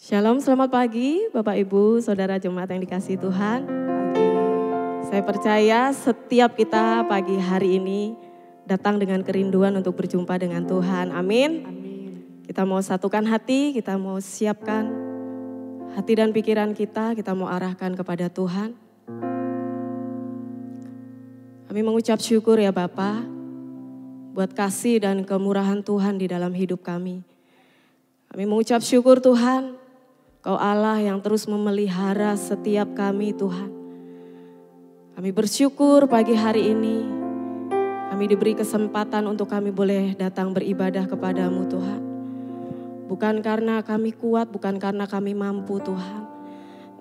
Shalom, selamat pagi Bapak Ibu, Saudara Jemaat yang dikasihi Tuhan. Saya percaya setiap kita pagi hari ini datang dengan kerinduan untuk berjumpa dengan Tuhan. Amin. Kita mau satukan hati, kita mau siapkan hati dan pikiran kita mau arahkan kepada Tuhan. Kami mengucap syukur ya Bapa buat kasih dan kemurahan Tuhan di dalam hidup kami. Kami mengucap syukur Tuhan, Kau Allah yang terus memelihara setiap kami Tuhan. Kami bersyukur pagi hari ini, kami diberi kesempatan untuk kami boleh datang beribadah kepadamu Tuhan. Bukan karena kami kuat, bukan karena kami mampu Tuhan.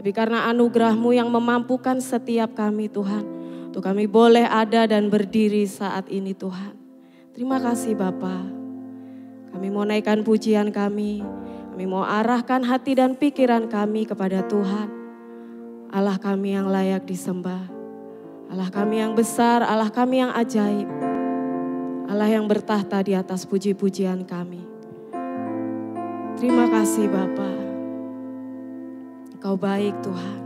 Tapi karena anugerah-Mu yang memampukan setiap kami Tuhan. Untuk kami boleh ada dan berdiri saat ini Tuhan. Terima kasih Bapa. Kami mau naikkan pujian kami. Kami mau arahkan hati dan pikiran kami kepada Tuhan. Allah kami yang layak disembah. Allah kami yang besar, Allah kami yang ajaib. Allah yang bertahta di atas puji-pujian kami. Terima kasih Bapa. Engkau baik Tuhan.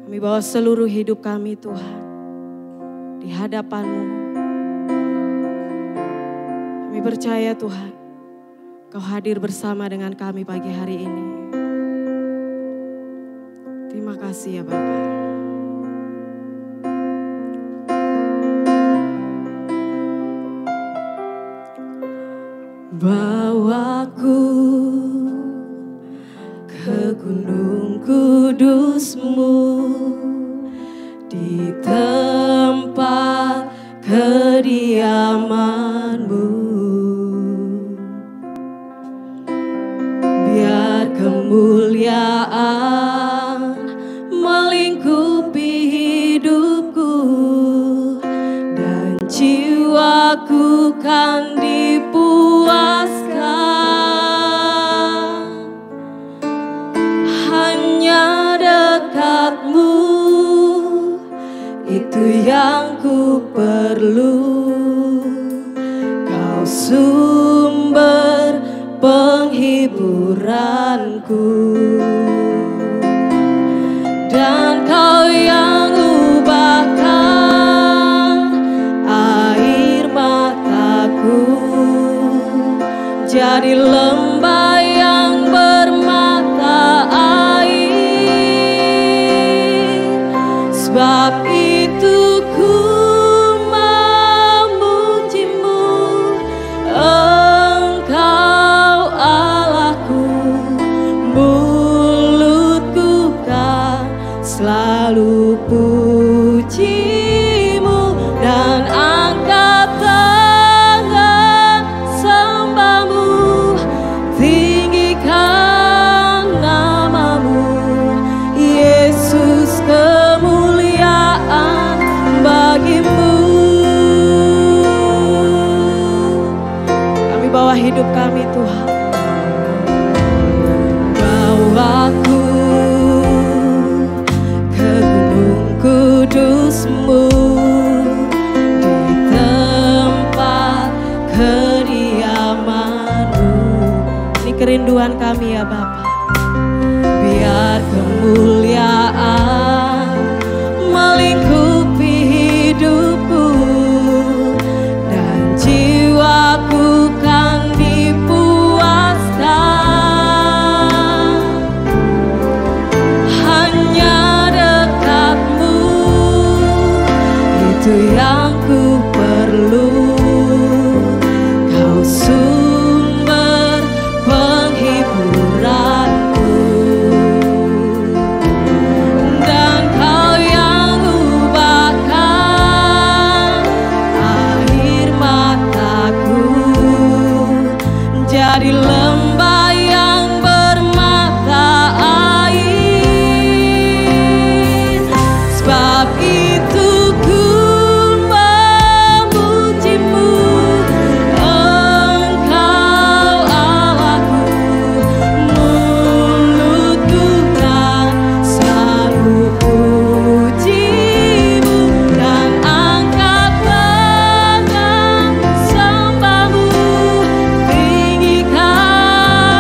Kami bawa seluruh hidup kami Tuhan di hadapan-Mu. Kami percaya Tuhan, Kau hadir bersama dengan kami pagi hari ini. Terima kasih ya Bapa. Bawaku ke gunung kudus-Mu, di tempat kediaman-Mu. Biar kemuliaan melingkupi hidupku dan jiwaku kan dipuaskan. Hanya dekat-Mu, itu yang ku perlu. Kau sumber penghiburanku, dan Kau yang ubahkan air mataku jadi lembah yang bermata air. Sebab itu ku memuji-Mu, Engkau Allahku. Mulutku kan selalu puji-Mu dan angkat tangan sembah-Mu. Tinggikan nama-Mu, Yesus, kemuliaan bagi-Mu. Kami bawa hidup kami Tuhan. Bawaku ke gunung kudus-Mu, di tempat kediaman-Mu. Ini kerinduan kami ya Bapa. Biar kemuliaan melingkupi hidupku dan jiwaku kan dipuaskan. Hanya dekat-Mu, itu yang ku perlu. Kau sumber penghiburanku, dan Kau yang ubahkan air mataku jadi lembah yang bermata air. Sebab itu ku memuji-Mu, Engkau Allahku. Mulutku kan selalu puji-Mu dan angkat tangan sembah-Mu. Tinggikan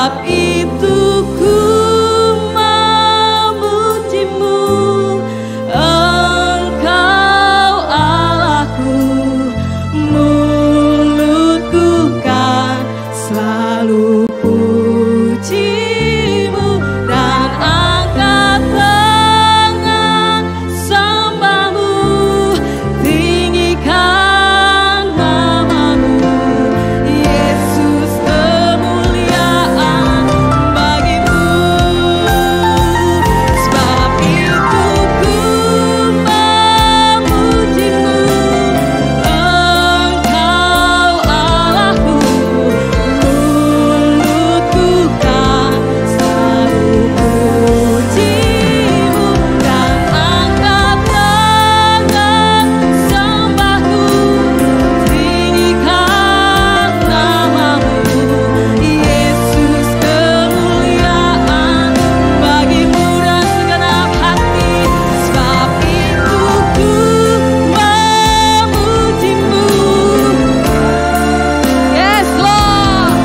Sebab itu ku memujimu, Engkau Allahku, mulutku kan selalu pujimu dan angkat tangan sembahmu, tinggikan namamu, Yesus, kemuliaan bagimu. Sebab itu ku memujimu, Engkau Allahku, mulutku kan selalu pujimu dan angkat tangan sembahku, tinggikan namamu, Yesus, kemuliaan bagimu dan segenap hati. Sebab itu ku memujimu. Yes Lord,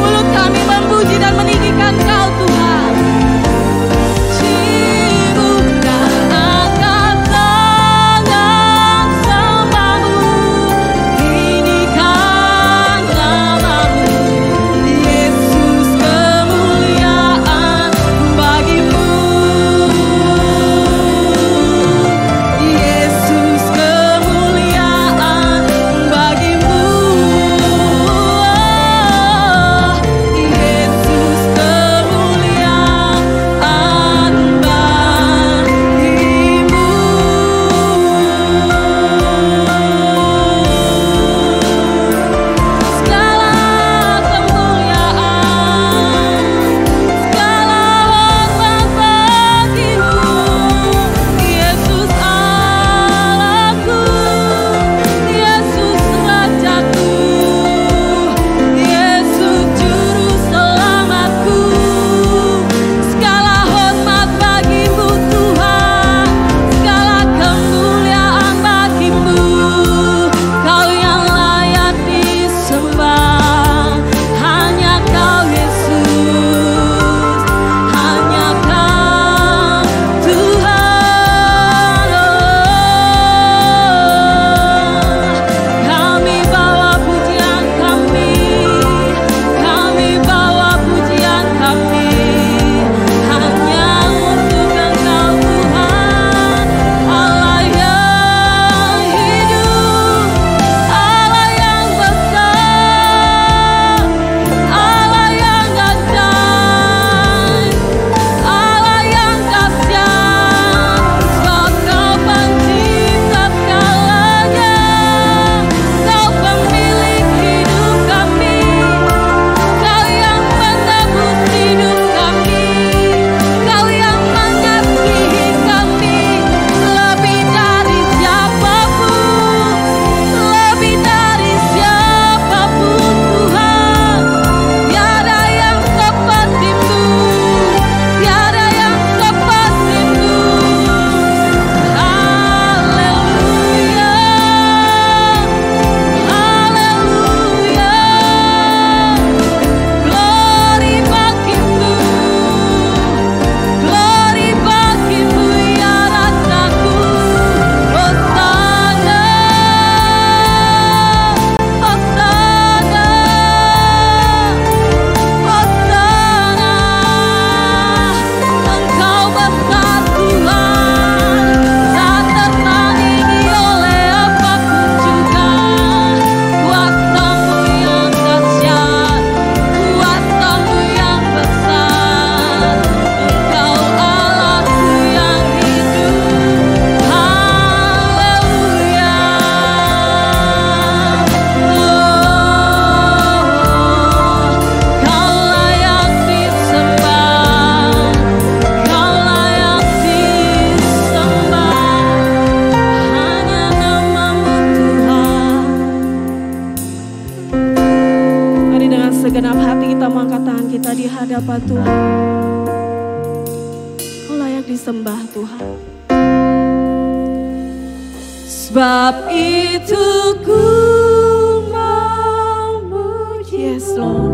mulut kami memuji dan meninggikan Kau Tuhan. Pujimu dan angkat tangan sembahmu, tinggikan namamu, Yesus, kemuliaan bagimu. Yesus, kemuliaan bagimu. Yesus, kemuliaan bagimu. Segala kemuliaan, segala hormat bagimu, Yesus Allahku, Yesus Rajaku, Yesus Juru Selamatku. Segala hormat bagimu Tuhan, segala kemuliaan bagimu, Kau yang layak disembah, hanya Kau Yesus, hanya Kau Tuhan. Kami bawa pujian kami bawa pujian kami hanya untuk Engkau Tuhan, Allah yang hidup, Allah yang besar, Allah yang dahsyat, Allah yang dahsyat. Sebab Kau pencipta segalanya, Kau pemilik hidup kami, Kau yang menebus hidup kami, Kau yang mengasihi kami lebih dari siapapun, lebih dari siapapun Tuhan. Tiada yang seperti-Mu, tiada yang seperti-Mu. Haleluya, haleluya, glory bagimu, glory bagimu ya Rajaku. Hosana, Hosana, Hosana. Engkau besar Tuhan, tak tertandingi oleh apapun juga. Kuasa-Mu yang dahsyat, kuasa-Mu yang besar, Engkau Allahku yang hidup. Haleluya. Kau layak disembah, Kau layak disembah, hanya namamu Tuhan. Mari dengan segenap hati kita mengangkat tangan kita di hadapan Tuhan. Kau layak disembah Tuhan. Sebab itu ku memuji, yes Lord,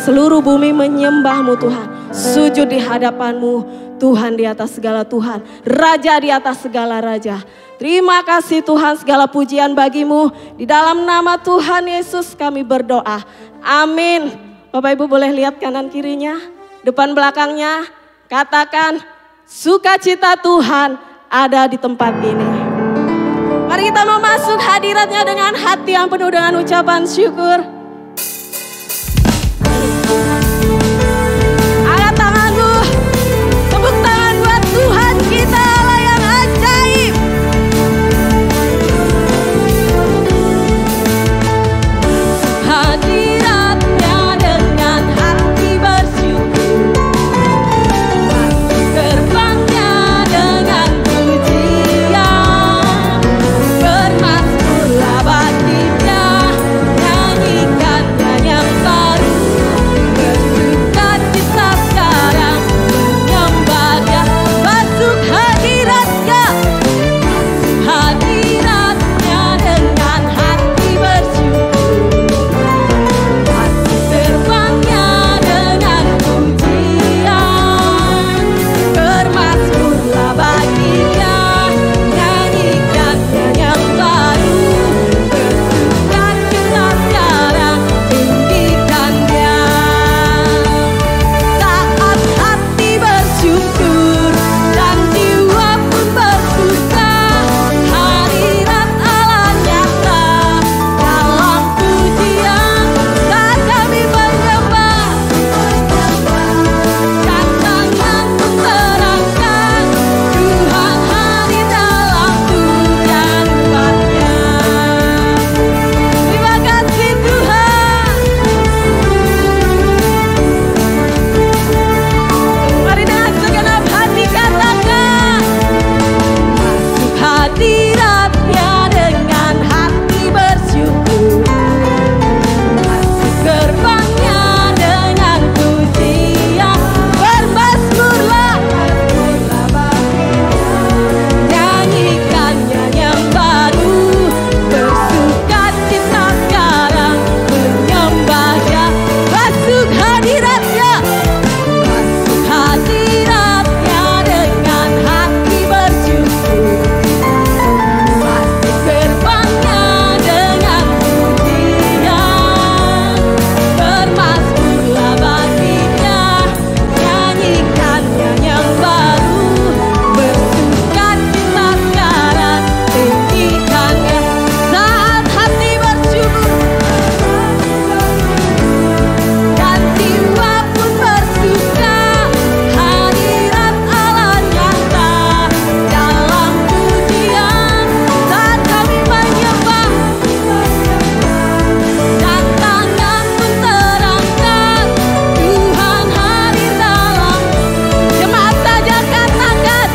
seluruh bumi menyembah-Mu Tuhan. Sujud di hadapan-Mu, Tuhan di atas segala Tuhan, Raja di atas segala Raja. Terima kasih Tuhan, segala pujian bagi-Mu. Di dalam nama Tuhan Yesus kami berdoa. Amin. Bapak Ibu boleh lihat kanan kirinya, depan belakangnya. Katakan, sukacita Tuhan ada di tempat ini. Mari kita mau masuk hadiratnya dengan hati yang penuh dengan ucapan syukur. Angkat tanganmu, tepuk tangan buat Tuhan kita, Allah yang ajaib. Hadiratnya dengan hati bersyukur, gerbangnya dengan pujian, bermasmurlah bagi Dia, nyanyikannya yang baru, bersukacita sekarang menyembah Dia. Masuk hadiratnya, hadiratnya dengan hati bersyukur, masuk gerbangnya dengan pujian, bermasmurlah bagi Dia, nyanyikannya yang baru, bersukacita sekarang tinggikan Dia. Saat hati bersyukur dan jiwa pun bersuka, hadirat Allah nyata dalam pujian. Saat kami menyembah dan tangan pun terangkat, Tuhan hadir dalam pujian umatnya. Terima kasih Tuhan. Mari dengan segenap hati katakan, masuk hadiratnya dengan hati bersyukur, masuk gerbangnya dengan pujian, bermasmurlah nyanyikannya yang baru, bersukacita sekarang menyembah Dia. Masuk hadiratnya, masuk hadiratnya dengan hati bersyukur, masuk gerbangnya dengan pujian, bermasmurlah bagi Dia, nyanyikannya yang baru, bersukacita sekarang tinggikannya. Saat hati bersyukur dan jiwa pun bersuka, hadirat Allah nyata dalam pujian. Saat kami menyembah dan tangan pun terangkat, Tuhan hadir dalam. Jemaat saja katakan,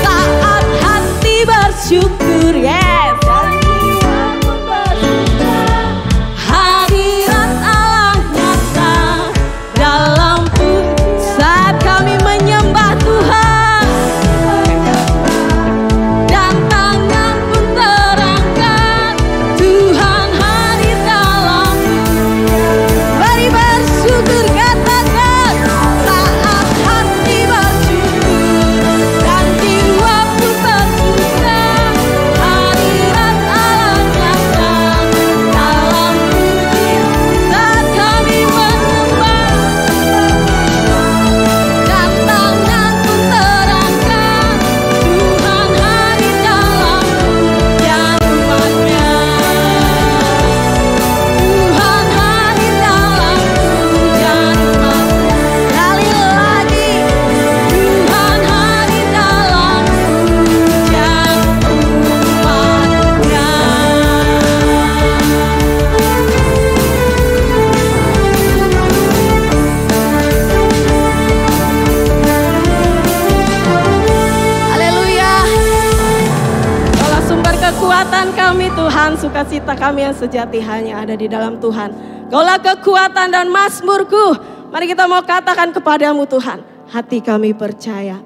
saat hati bersyukur, yes, dan jiwa pun bersuka, hadirat Allah nyata dalam pujian. Saat kami menyembah Tuhan dan tangan pun terangkat, Tuhan hadir dalam. Mari bersyukur, katakan, saat hati bersyukur dan jiwa pun bersuka, hadirat Allah nyata dalam pujian. Saat kami menyembah dan tangan pun terangkat, Tuhan hadir dalam pujian umatnya. Tuhan hadir dalam pujian umatnya. Sekali lagi, Tuhan hadir dalam pujian umatnya. Haleluya. Kaulah sumber kekuatan kami Tuhan, sukacita kami yang sejati hanya ada di dalam Tuhan. Kaulah kekuatan dan mazmurku. Mari kita mau katakan kepadamu Tuhan, hati kami percaya.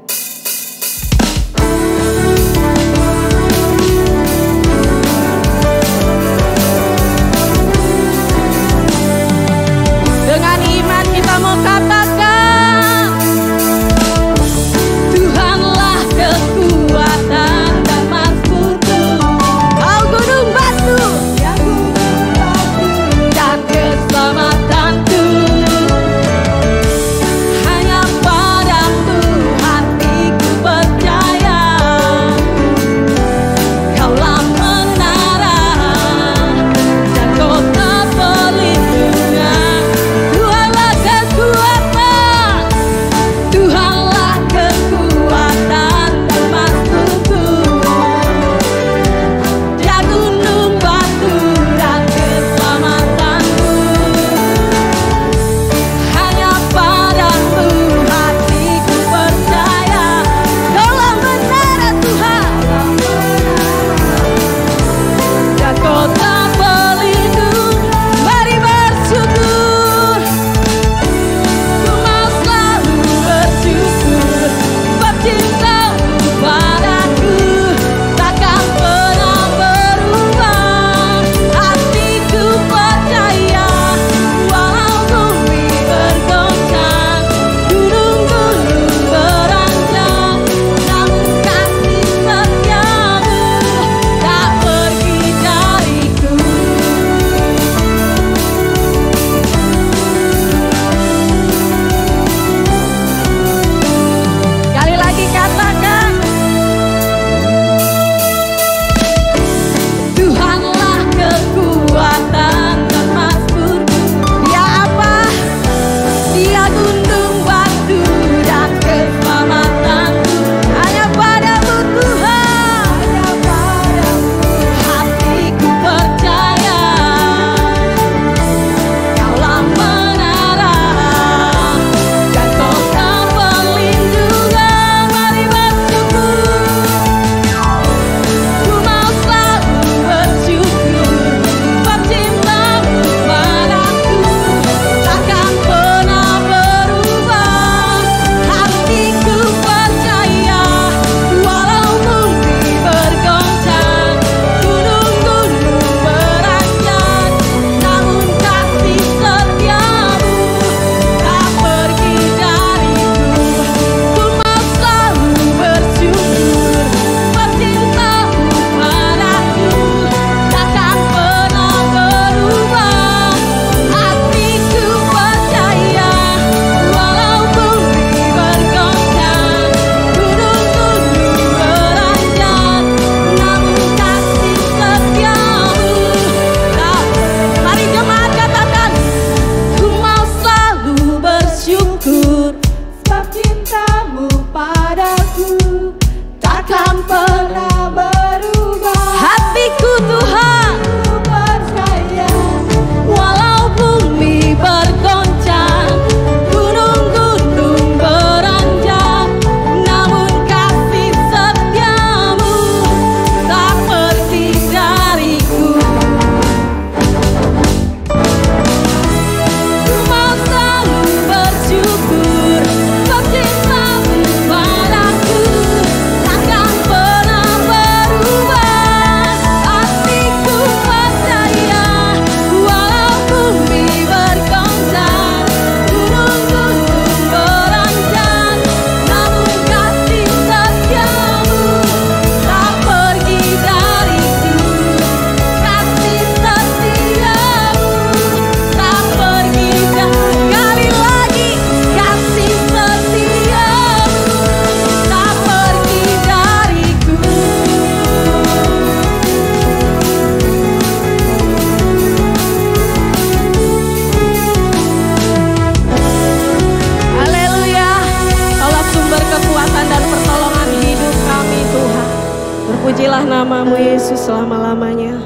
Terpujilah namamu Yesus selama-lamanya.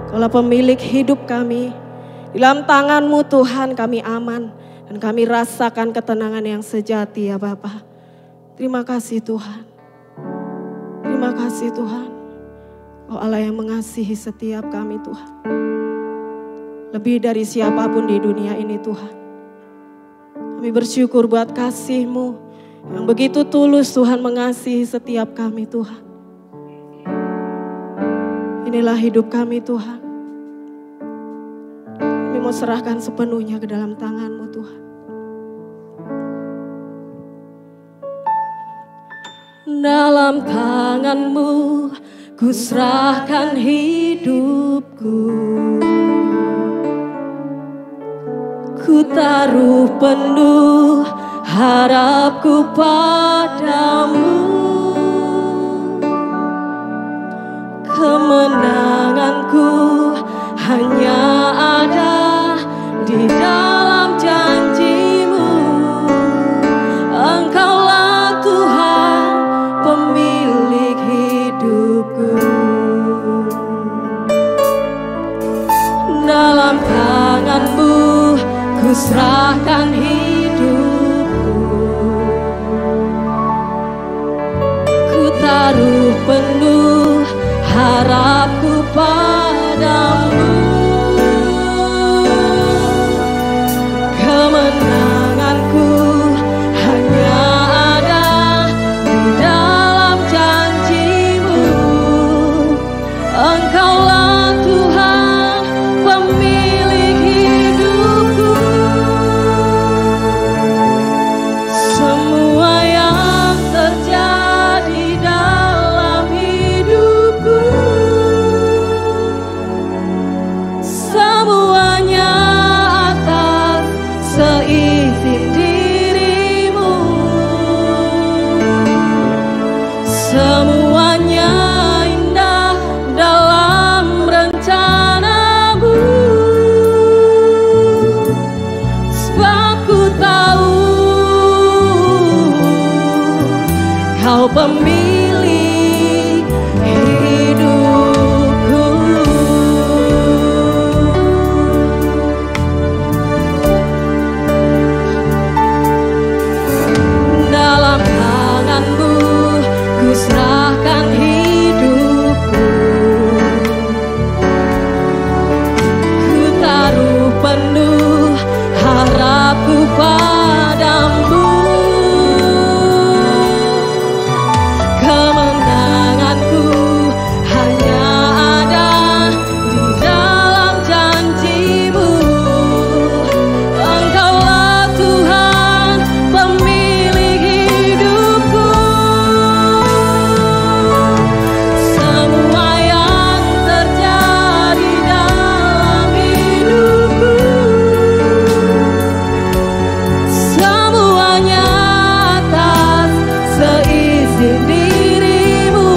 Kaulah pemilik hidup kami. Di dalam tangan-Mu Tuhan kami aman. Dan kami rasakan ketenangan yang sejati ya Bapa. Terima kasih Tuhan. Terima kasih Tuhan. Kau Allah yang mengasihi setiap kami Tuhan. Lebih dari siapapun di dunia ini Tuhan. Kami bersyukur buat kasih-Mu yang begitu tulus Tuhan mengasihi setiap kami Tuhan. Inilah hidup kami Tuhan. Kami mau serahkan sepenuhnya ke dalam tangan-Mu Tuhan. Dalam tangan-Mu ku serahkan hidupku. Ku taruh penuh harapku padamu. Kemenanganku hanya ada di dalam janji-Mu. Engkaulah Tuhan pemilik hidupku. Dalam tangan-Mu ku serahkan hidupku. Ku taruh penuh harapku padamu. Kemenanganku hanya ada di dalam janji-Mu. Engkaulah Tuhan pemilik hidupku. Semua yang terjadi dalam hidupku, semuanya atas seizin diri-Mu. Semuanya indah dalam rencana-Mu. Sebab ku tahu Kau pemilik hidupku. Dalam tangan-Mu ku serahkan hidupku. Ku taruh penuh harapku padamu. Kemenanganku hanya ada di dalam janji-Mu. Engkaulah Tuhan pemilik hidupku. Semua yang terjadi dalam hidupku, semuanya atas seizin diri-Mu.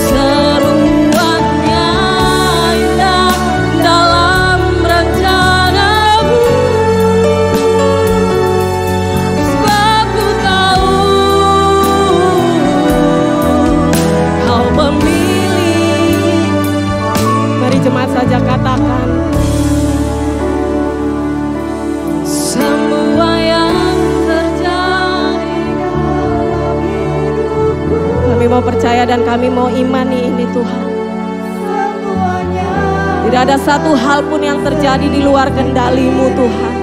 Seruannya indah dalam rencana-Mu. Sebab ku tahu Kau pemilik. Mari jemaat saja katakan. Semua yang terjadi dalam hidupku. Kami mau percaya dan kami mau imani ini Tuhan. Tidak ada satu hal pun yang terjadi di luar kendali-Mu Tuhan.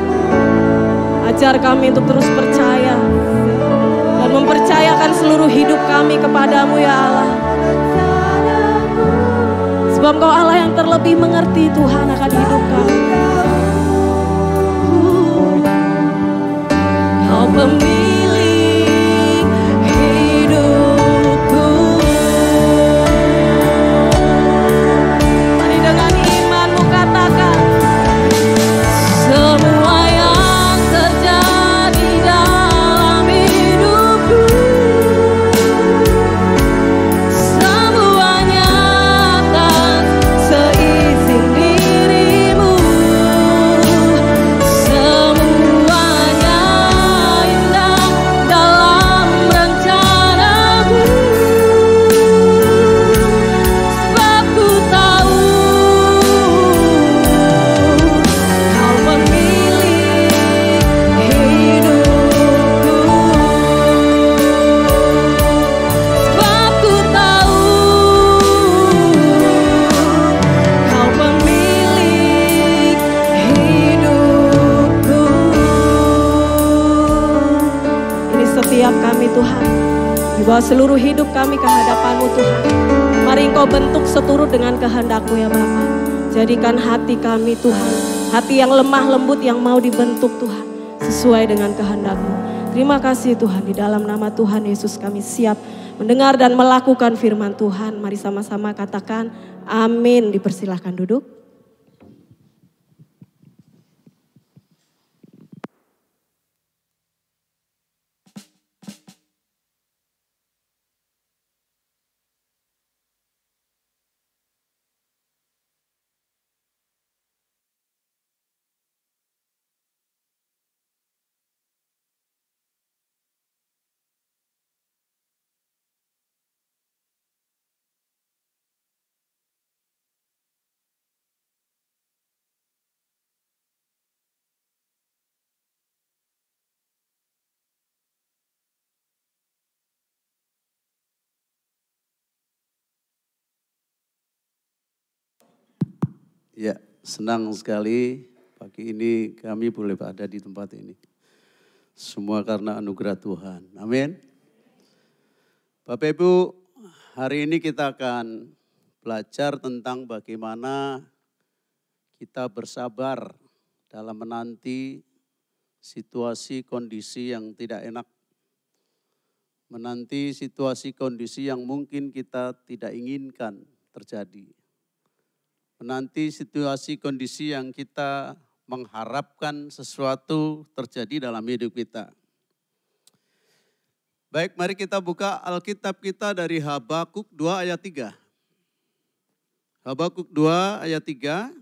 Ajar kami untuk terus percaya dan mempercayakan seluruh hidup kami kepadamu ya Allah. Sebab Kau Allah yang terlebih mengerti Tuhan akan hidup kami. Kau pemilik hidupku. Mari dengan iman-Mu katakan. Semua yang terjadi dalam hidupku, semuanya atas seizin diri-Mu. Semuanya indah setiap kami Tuhan. Dibawa seluruh hidup kami ke hadapan-Mu Tuhan. Mari Engkau bentuk seturut dengan kehendak-Mu ya Bapa. Jadikan hati kami Tuhan, hati yang lemah lembut yang mau dibentuk Tuhan, sesuai dengan kehendak-Mu. Terima kasih Tuhan, di dalam nama Tuhan Yesus kami siap mendengar dan melakukan firman Tuhan. Mari sama-sama katakan amin. Dipersilahkan duduk. Ya, senang sekali pagi ini kami boleh berada di tempat ini. Semua karena anugerah Tuhan. Amin. Bapak Ibu, hari ini kita akan belajar tentang bagaimana kita bersabar dalam menanti situasi kondisi yang tidak enak. Menanti situasi kondisi yang mungkin kita tidak inginkan terjadi. Menanti situasi kondisi yang kita mengharapkan sesuatu terjadi dalam hidup kita. Baik, mari kita buka Alkitab kita dari Habakuk 2 ayat 3. Habakuk 2 ayat 3.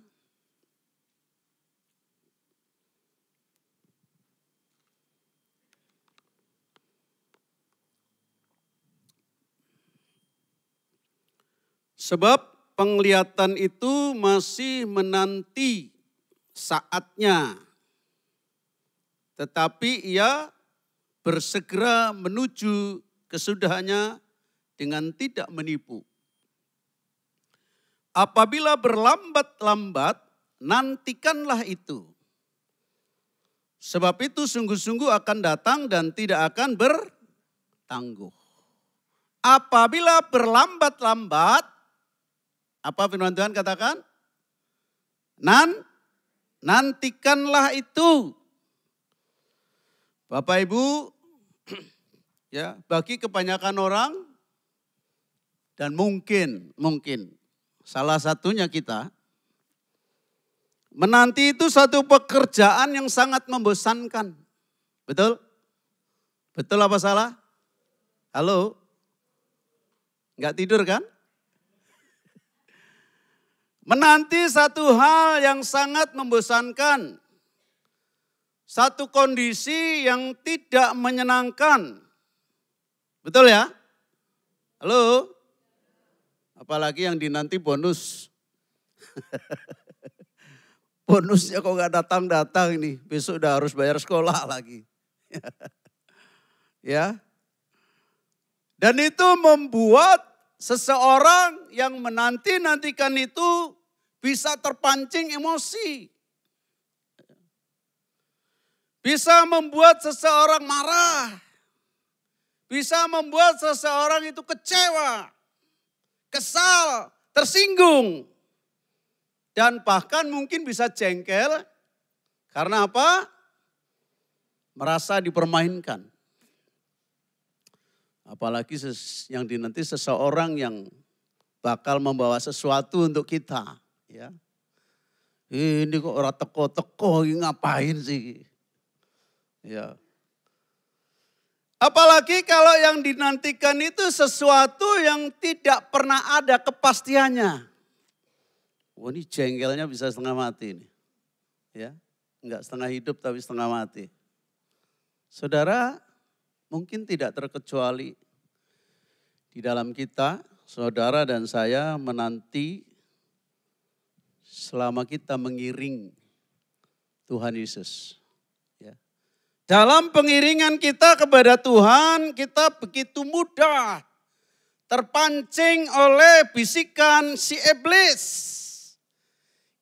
Sebab penglihatan itu masih menanti saatnya, tetapi ia bersegera menuju kesudahannya dengan tidak menipu. Apabila berlambat-lambat, nantikanlah itu. Sebab itu sungguh-sungguh akan datang dan tidak akan bertangguh. Apabila berlambat-lambat, apa firman Tuhan katakan? Nantikanlah itu. Bapak Ibu, ya, bagi kebanyakan orang dan mungkin salah satunya kita, menanti itu satu pekerjaan yang sangat membosankan. Betul? Betul apa salah? Halo? Enggak tidur kan? Menanti satu hal yang sangat membosankan. Satu kondisi yang tidak menyenangkan. Betul ya? Halo? Apalagi yang dinanti bonus. Bonusnya kok gak datang-datang ini. Besok udah harus bayar sekolah lagi. Ya. Dan itu membuat seseorang yang menanti-nantikan itu bisa terpancing emosi. Bisa membuat seseorang marah. Bisa membuat seseorang itu kecewa, kesal, tersinggung. Dan bahkan mungkin bisa jengkel. Karena apa? Merasa dipermainkan. Apalagi yang dinanti seseorang yang bakal membawa sesuatu untuk kita. Ya. Ini kok orang teko-teko, ngapain sih? Ya. Apalagi kalau yang dinantikan itu sesuatu yang tidak pernah ada kepastiannya. Oh, ini jengkelnya bisa setengah mati nih. Ya, enggak setengah hidup tapi setengah mati. Saudara, mungkin tidak terkecuali di dalam kita, saudara dan saya menanti selama kita mengiring Tuhan Yesus. Ya. Dalam pengiringan kita kepada Tuhan, kita begitu mudah terpancing oleh bisikan si iblis.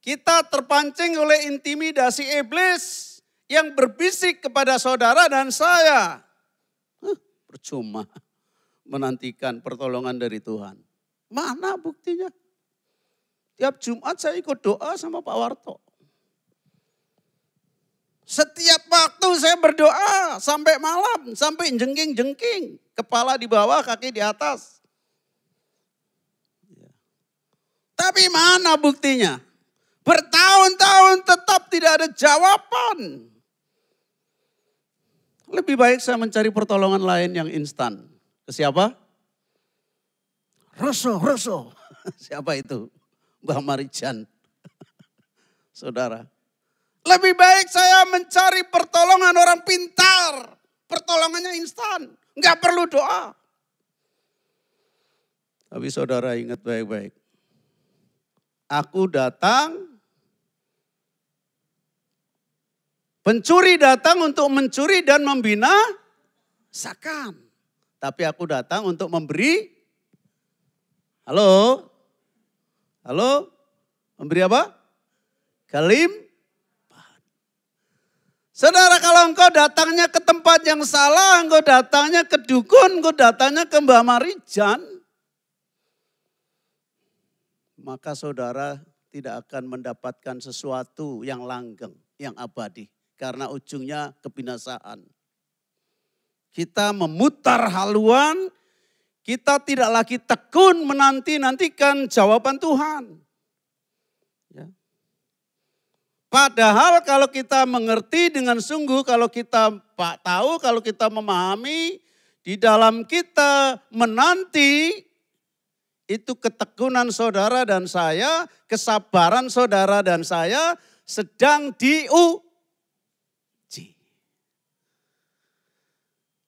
Kita terpancing oleh intimidasi iblis yang berbisik kepada saudara dan saya. percuma menantikan pertolongan dari Tuhan. Mana buktinya? Tiap Jumat saya ikut doa sama Pak Warto. Setiap waktu saya berdoa sampai malam, sampai jengking-jengking. Kepala di bawah, kaki di atas. Tapi mana buktinya? Bertahun-tahun tetap tidak ada jawaban. Lebih baik saya mencari pertolongan lain yang instan. Ke siapa? Roso. Siapa itu? Mbah Marijan. Saudara. Lebih baik saya mencari pertolongan orang pintar. Pertolongannya instan. Enggak perlu doa. Tapi saudara ingat baik-baik. Aku datang, pencuri datang untuk mencuri dan membinasakan. Tapi aku datang untuk memberi, halo? Memberi apa? Kelimpahan. Saudara, kalau engkau datangnya ke tempat yang salah, engkau datangnya ke dukun, engkau datangnya ke Mbah Marijan, maka saudara tidak akan mendapatkan sesuatu yang langgeng, yang abadi. Karena ujungnya kebinasaan. Kita memutar haluan, kita tidak lagi tekun menantikan jawaban Tuhan. Ya. Padahal kalau kita mengerti dengan sungguh, kalau kita tahu, kalau kita memahami, di dalam kita menanti, itu ketekunan saudara dan saya, kesabaran saudara dan saya sedang diuji.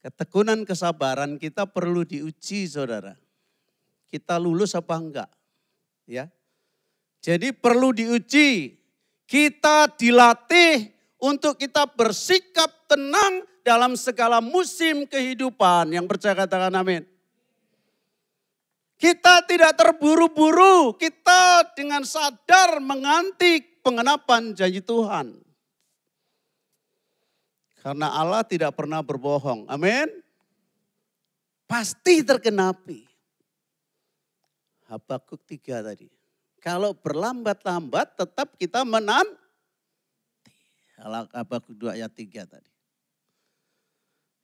Ketekunan kesabaran kita perlu diuji saudara. Kita lulus apa enggak? Ya. Jadi perlu diuji. Kita dilatih untuk kita bersikap tenang dalam segala musim kehidupan. Yang percaya katakan amin. Kita tidak terburu-buru, kita dengan sadar menganti pengenapan janji Tuhan. Karena Allah tidak pernah berbohong, amin. Pasti tergenapi. Habakuk 3 tadi. Kalau berlambat-lambat tetap kita menanti. Habakuk 2 ayat 3 tadi.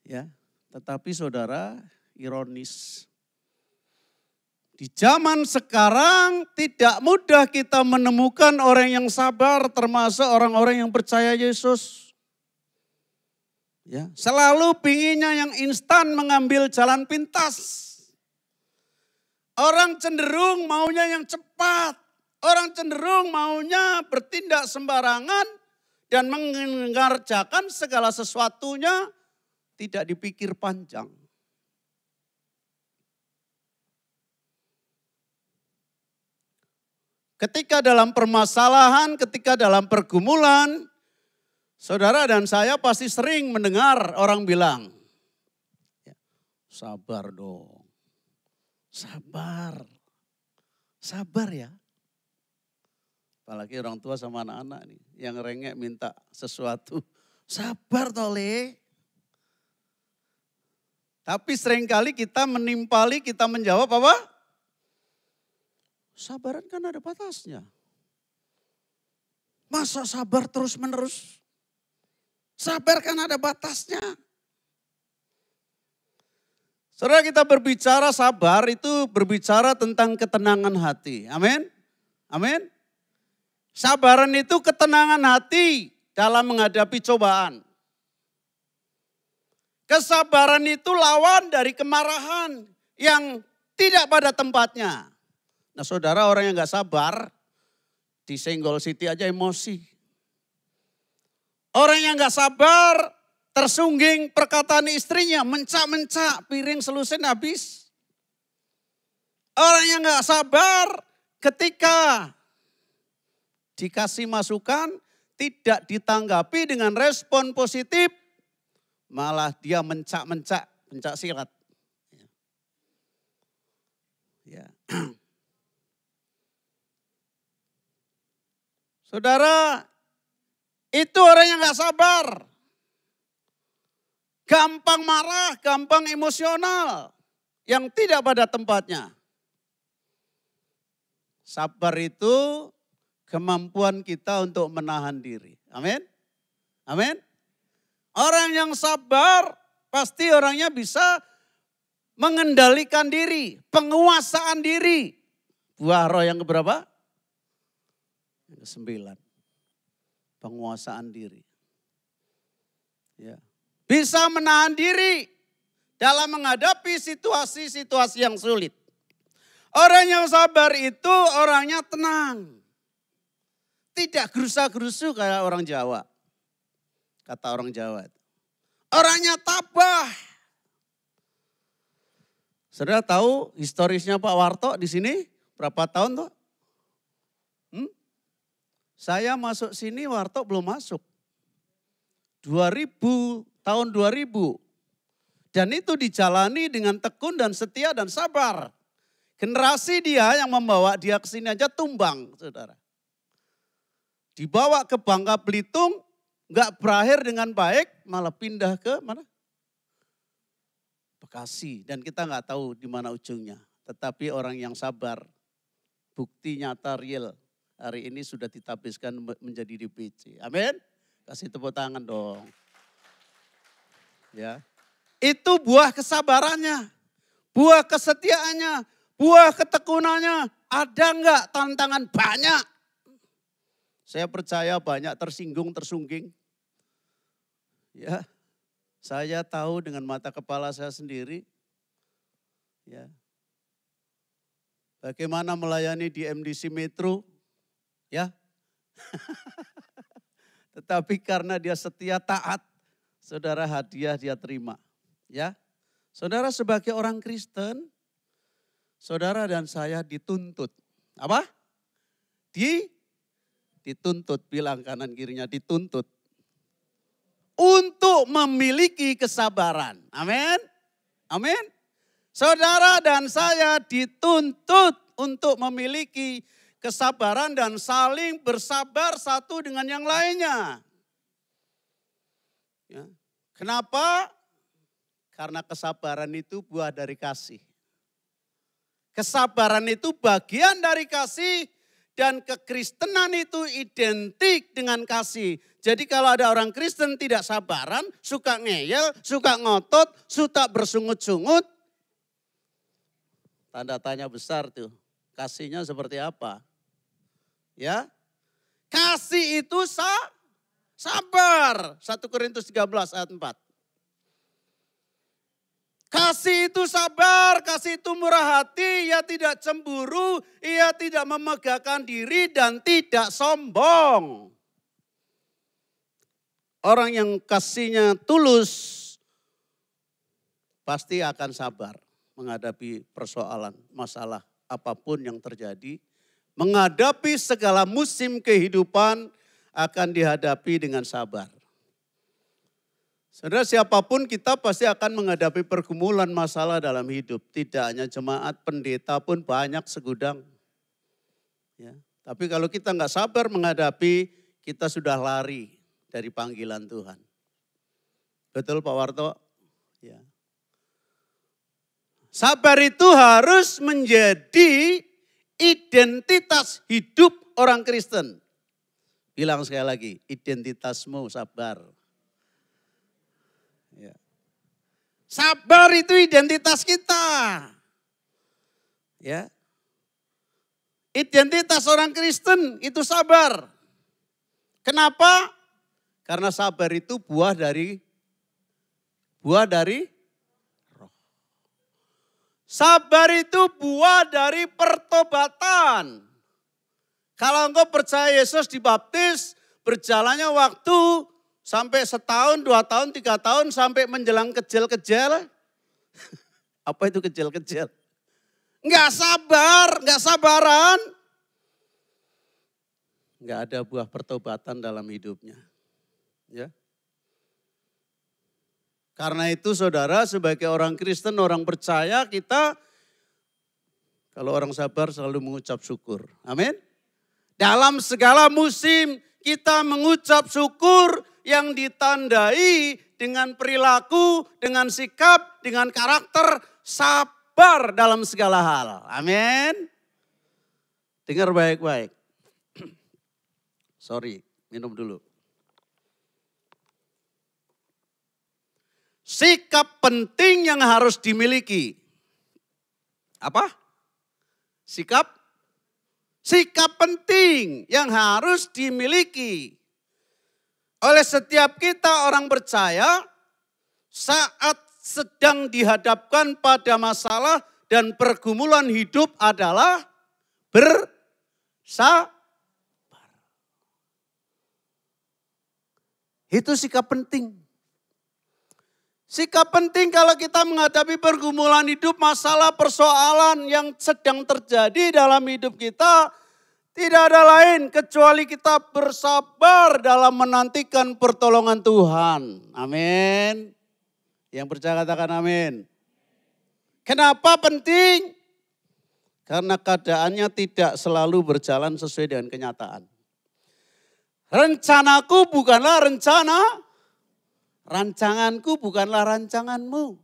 Ya, tetapi saudara ironis. Di zaman sekarang tidak mudah kita menemukan orang yang sabar termasuk orang-orang yang percaya Yesus. Ya, selalu pinginnya yang instan mengambil jalan pintas. Orang cenderung maunya yang cepat. Orang cenderung maunya bertindak sembarangan dan mengerjakan segala sesuatunya tidak dipikir panjang. Ketika dalam permasalahan, ketika dalam pergumulan, saudara dan saya pasti sering mendengar orang bilang, sabar dong, sabar ya. Apalagi orang tua sama anak-anak nih, yang rengek minta sesuatu, sabar tole. Tapi seringkali kita menimpali, kita menjawab apa? Sabaran kan ada batasnya. Masa sabar terus menerus? Sabar kan ada batasnya. Saudara, kita berbicara sabar itu berbicara tentang ketenangan hati. Amin. Amin. Sabaran itu ketenangan hati dalam menghadapi cobaan. Kesabaran itu lawan dari kemarahan yang tidak pada tempatnya. Nah saudara, orang yang gak sabar, disenggol Siti aja emosi. Orang yang gak sabar, tersungging perkataan istrinya, mencak-mencak, piring selusin habis. Orang yang gak sabar, ketika dikasih masukan, tidak ditanggapi dengan respon positif, malah dia mencak-mencak, pencak silat. Ya. Saudara, itu orang yang gak sabar. gampang marah, gampang emosional, yang tidak pada tempatnya. Sabar itu kemampuan kita untuk menahan diri. Amin. Amin. Orang yang sabar pasti orangnya bisa mengendalikan diri, penguasaan diri. Buah roh yang keberapa? Yang ke-9. Penguasaan diri. Ya. Bisa menahan diri dalam menghadapi situasi-situasi yang sulit. Orang yang sabar itu orangnya tenang. Tidak gerusa-gerusu kayak orang Jawa. Kata orang Jawa. Orangnya tabah. Saudara tahu historisnya Pak Warto di sini? Berapa tahun tuh? Saya masuk sini, Warto belum masuk. 2000, tahun 2000. Dan itu dijalani dengan tekun dan setia dan sabar. Generasi dia yang membawa dia ke sini aja tumbang, saudara. Dibawa ke Bangka Belitung, enggak berakhir dengan baik, malah pindah ke mana? Bekasi. Dan kita enggak tahu di mana ujungnya. Tetapi orang yang sabar, bukti nyata real. Hari ini sudah ditabiskan menjadi DPC. Amin. Kasih tepuk tangan dong. Ya. Itu buah kesabarannya, buah kesetiaannya, buah ketekunannya. Ada enggak tantangan banyak? Saya percaya banyak tersinggung, tersungging. Ya. Saya tahu dengan mata kepala saya sendiri. Ya. Bagaimana melayani di MDC Metro? Ya. Tetapi karena dia setia taat, saudara hadiah dia terima. Ya. Saudara sebagai orang Kristen, saudara dan saya dituntut. Apa? Dituntut, bilang kanan kirinya dituntut. Untuk memiliki kesabaran. Amin. Amin. Saudara dan saya dituntut untuk memiliki kesabaran dan saling bersabar satu dengan yang lainnya. Ya. Kenapa? Karena kesabaran itu buah dari kasih. Kesabaran itu bagian dari kasih dan kekristenan itu identik dengan kasih. Jadi kalau ada orang Kristen tidak sabaran, suka ngeyel, suka ngotot, suka bersungut-sungut. Tanda tanya besar tuh, kasihnya seperti apa? Ya, kasih itu sabar. 1 Korintus 13 ayat 4. Kasih itu sabar, kasih itu murah hati, ia tidak cemburu, ia tidak memegahkan diri dan tidak sombong. Orang yang kasihnya tulus pasti akan sabar menghadapi persoalan, masalah apapun yang terjadi. Menghadapi segala musim kehidupan akan dihadapi dengan sabar. Saudara, siapapun kita pasti akan menghadapi pergumulan masalah dalam hidup. Tidak hanya jemaat, pendeta pun banyak segudang. Ya. Tapi kalau kita nggak sabar menghadapi, kita sudah lari dari panggilan Tuhan. Betul Pak Warto? Ya. Sabar itu harus menjadi identitas hidup orang Kristen. Bilang sekali lagi, identitasmu sabar. Ya. Sabar itu identitas kita. Ya. Identitas orang Kristen itu sabar. Kenapa? Karena sabar itu buah dari roh. Sabar itu buah dari pertobatan. Kalau engkau percaya Yesus dibaptis, berjalannya waktu sampai 1 tahun, 2 tahun, 3 tahun sampai menjelang kejel-kejel. Apa itu kejel-kejel? Enggak sabar, enggak sabaran. Enggak ada buah pertobatan dalam hidupnya. Ya. Karena itu saudara sebagai orang Kristen, orang percaya kita kalau orang sabar selalu mengucap syukur. Amin. Dalam segala musim kita mengucap syukur yang ditandai dengan perilaku, dengan sikap, dengan karakter, sabar dalam segala hal. Amin. Dengar baik-baik. Sorry, minum dulu. Sikap penting yang harus dimiliki. Apa? Sikap penting yang harus dimiliki oleh setiap kita orang percaya saat sedang dihadapkan pada masalah dan pergumulan hidup adalah bersabar. Itu sikap penting. Sikap penting kalau kita menghadapi pergumulan hidup, masalah, persoalan yang sedang terjadi dalam hidup kita. Tidak ada lain kecuali kita bersabar dalam menantikan pertolongan Tuhan. Amin. Yang percaya katakan amin. Kenapa penting? Karena keadaannya tidak selalu berjalan sesuai dengan kenyataan. Rencanaku bukanlah rencana. Rancanganku bukanlah rancanganmu.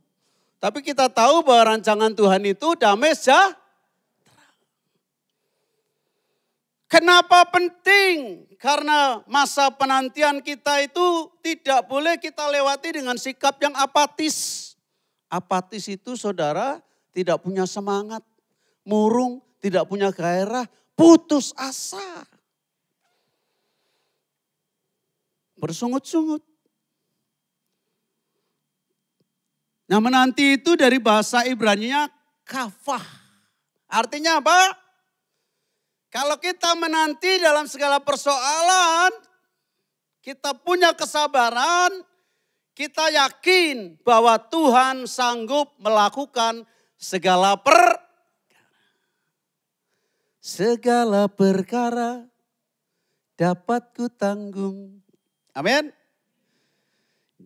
Tapi kita tahu bahwa rancangan Tuhan itu damai sejahtera. Kenapa penting? Karena masa penantian kita itu tidak boleh kita lewati dengan sikap yang apatis. Apatis itu saudara tidak punya semangat, murung, tidak punya gairah, putus asa. Bersungut-sungut. Nah, menanti itu dari bahasa Ibrani-nya kafah. Artinya apa? Kalau kita menanti dalam segala persoalan, kita punya kesabaran, kita yakin bahwa Tuhan sanggup melakukan segala perkara dapat kutanggung. Amin.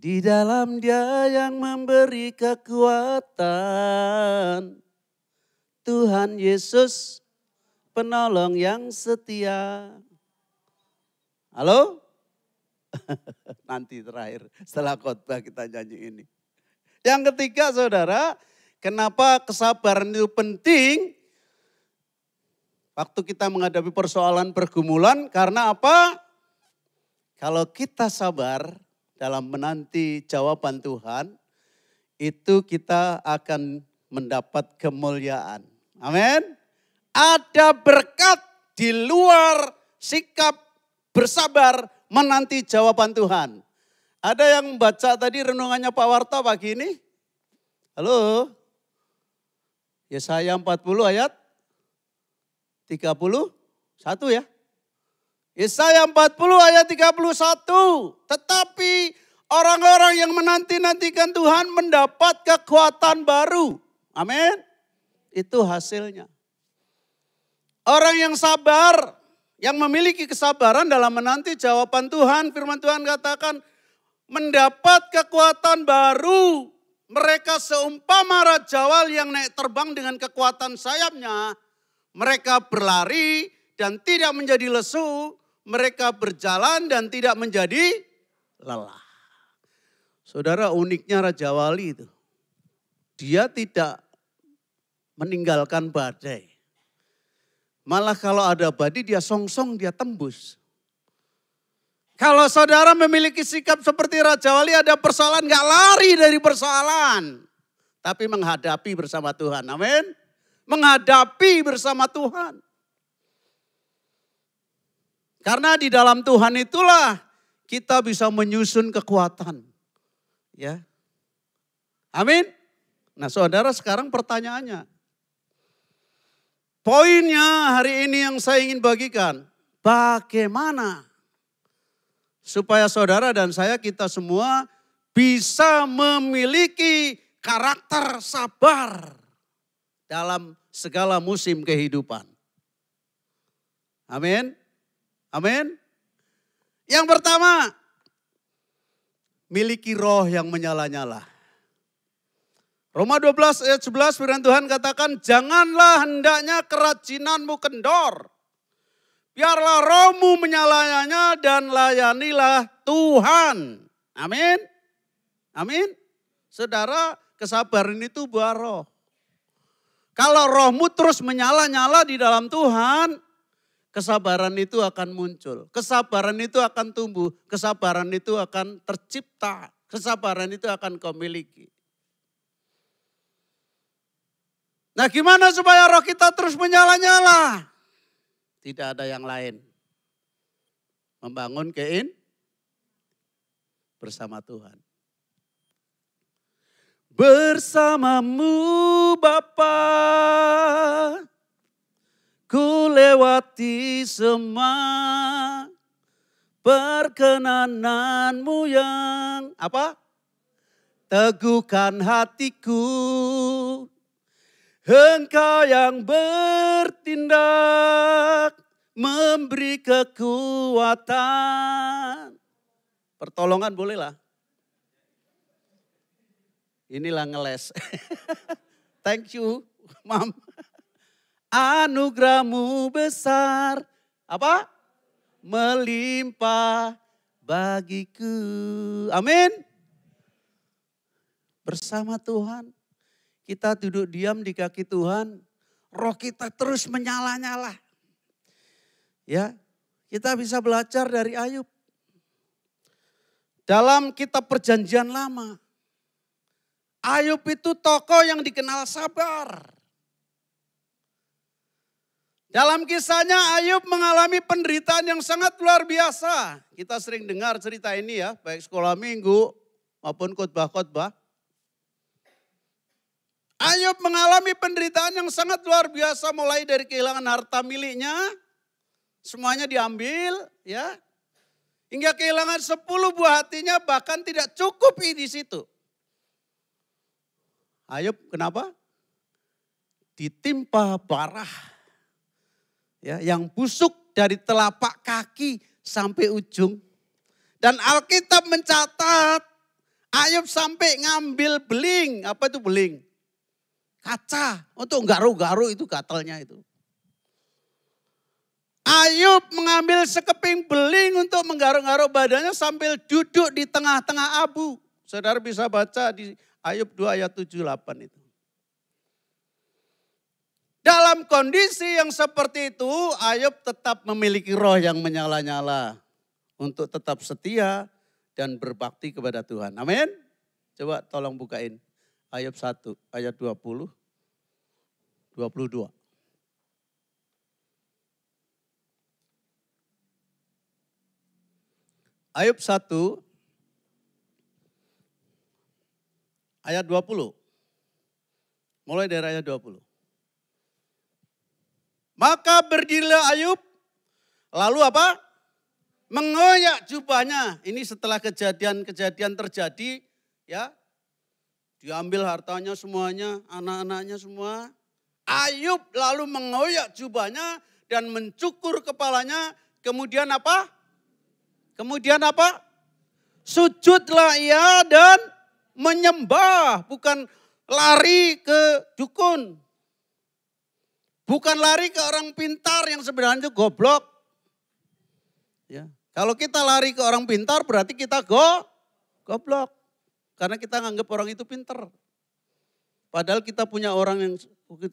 Di dalam Dia yang memberi kekuatan, Tuhan Yesus penolong yang setia. Halo? Nanti terakhir setelah khotbah kita nyanyi ini. Yang ketiga saudara, kenapa kesabaran itu penting? Waktu kita menghadapi persoalan pergumulan, karena apa? Kalau kita sabar dalam menanti jawaban Tuhan, itu kita akan mendapat kemuliaan. Amin. Ada berkat di luar sikap bersabar menanti jawaban Tuhan. Ada yang membaca tadi renungannya Pak Warta pagi ini? Halo? Yesaya 40 ayat 31 ya? Yesaya 40 ayat 31. Tetapi orang-orang yang menanti-nantikan Tuhan mendapat kekuatan baru. Amin. Itu hasilnya. Orang yang sabar, yang memiliki kesabaran dalam menanti jawaban Tuhan, firman Tuhan katakan mendapat kekuatan baru. Mereka seumpama rajawal yang naik terbang dengan kekuatan sayapnya. Mereka berlari dan tidak menjadi lesu. Mereka berjalan dan tidak menjadi lelah. Saudara, uniknya Raja Wali itu. Dia tidak meninggalkan badai. Malah kalau ada badai dia songsong, dia tembus. Kalau saudara memiliki sikap seperti Raja Wali, ada persoalan, gak lari dari persoalan. Tapi menghadapi bersama Tuhan. Amin. Menghadapi bersama Tuhan. Karena di dalam Tuhan itulah kita bisa menyusun kekuatan. Ya. Amin. Nah saudara, sekarang pertanyaannya. Poinnya hari ini yang saya ingin bagikan. Bagaimana supaya saudara dan saya, kita semua bisa memiliki karakter sabar dalam segala musim kehidupan. Amin. Amin. Yang pertama, miliki roh yang menyala-nyala. Roma 12 ayat 11 firman Tuhan katakan, janganlah hendaknya kerajinanmu kendor. Biarlah rohmu menyala-nyala dan layanilah Tuhan. Amin. Amin. Saudara, kesabaran itu buah roh. Kalau rohmu terus menyala-nyala di dalam Tuhan, kesabaran itu akan muncul. Kesabaran itu akan tumbuh. Kesabaran itu akan tercipta. Kesabaran itu akan kau miliki. Nah, gimana supaya roh kita terus menyala-nyala? Tidak ada yang lain. Membangun bersama Tuhan. Bersamamu Bapa, ku lewati semua perkenananmu yang apa? Teguhkan hatiku. Engkau yang bertindak, memberi kekuatan. Pertolongan bolehlah. Inilah ngeles. Thank you, Mam. Anugerahmu besar. Apa? Melimpah bagiku. Amin. Bersama Tuhan. Kita duduk diam di kaki Tuhan. Roh kita terus menyala-nyala. Ya, kita bisa belajar dari Ayub. Dalam kitab Perjanjian Lama. Ayub itu tokoh yang dikenal sabar. Dalam kisahnya Ayub mengalami penderitaan yang sangat luar biasa. Kita sering dengar cerita ini ya, baik sekolah minggu maupun khotbah-khotbah. Ayub mengalami penderitaan yang sangat luar biasa, mulai dari kehilangan harta miliknya, semuanya diambil ya. Hingga kehilangan 10 buah hatinya, bahkan tidak cukup di situ. Ayub kenapa? Ditimpa parah. Ya, yang busuk dari telapak kaki sampai ujung. Dan Alkitab mencatat Ayub sampai ngambil beling. Apa itu beling? Kaca untuk garu-garu itu gatalnya itu. Ayub mengambil sekeping beling untuk menggaruk-garuk badannya sambil duduk di tengah-tengah abu. Saudara bisa baca di Ayub 2 ayat 7-8 itu. Dalam kondisi yang seperti itu, Ayub tetap memiliki roh yang menyala-nyala. Untuk tetap setia dan berbakti kepada Tuhan. Amin. Coba tolong bukain Ayub 1 ayat 20, 22. Ayub 1 ayat 20. Mulai dari ayat 20. Maka berdirilah Ayub, lalu apa? Mengoyak jubahnya. Ini setelah kejadian-kejadian terjadi, ya. Diambil hartanya semuanya, anak-anaknya semua. Ayub lalu mengoyak jubahnya dan mencukur kepalanya. Kemudian apa? Kemudian apa? Sujudlah ia dan menyembah, bukan lari ke dukun. Bukan lari ke orang pintar yang sebenarnya itu goblok. Ya. Kalau kita lari ke orang pintar berarti kita goblok. Karena kita nganggap orang itu pintar. Padahal kita punya orang yang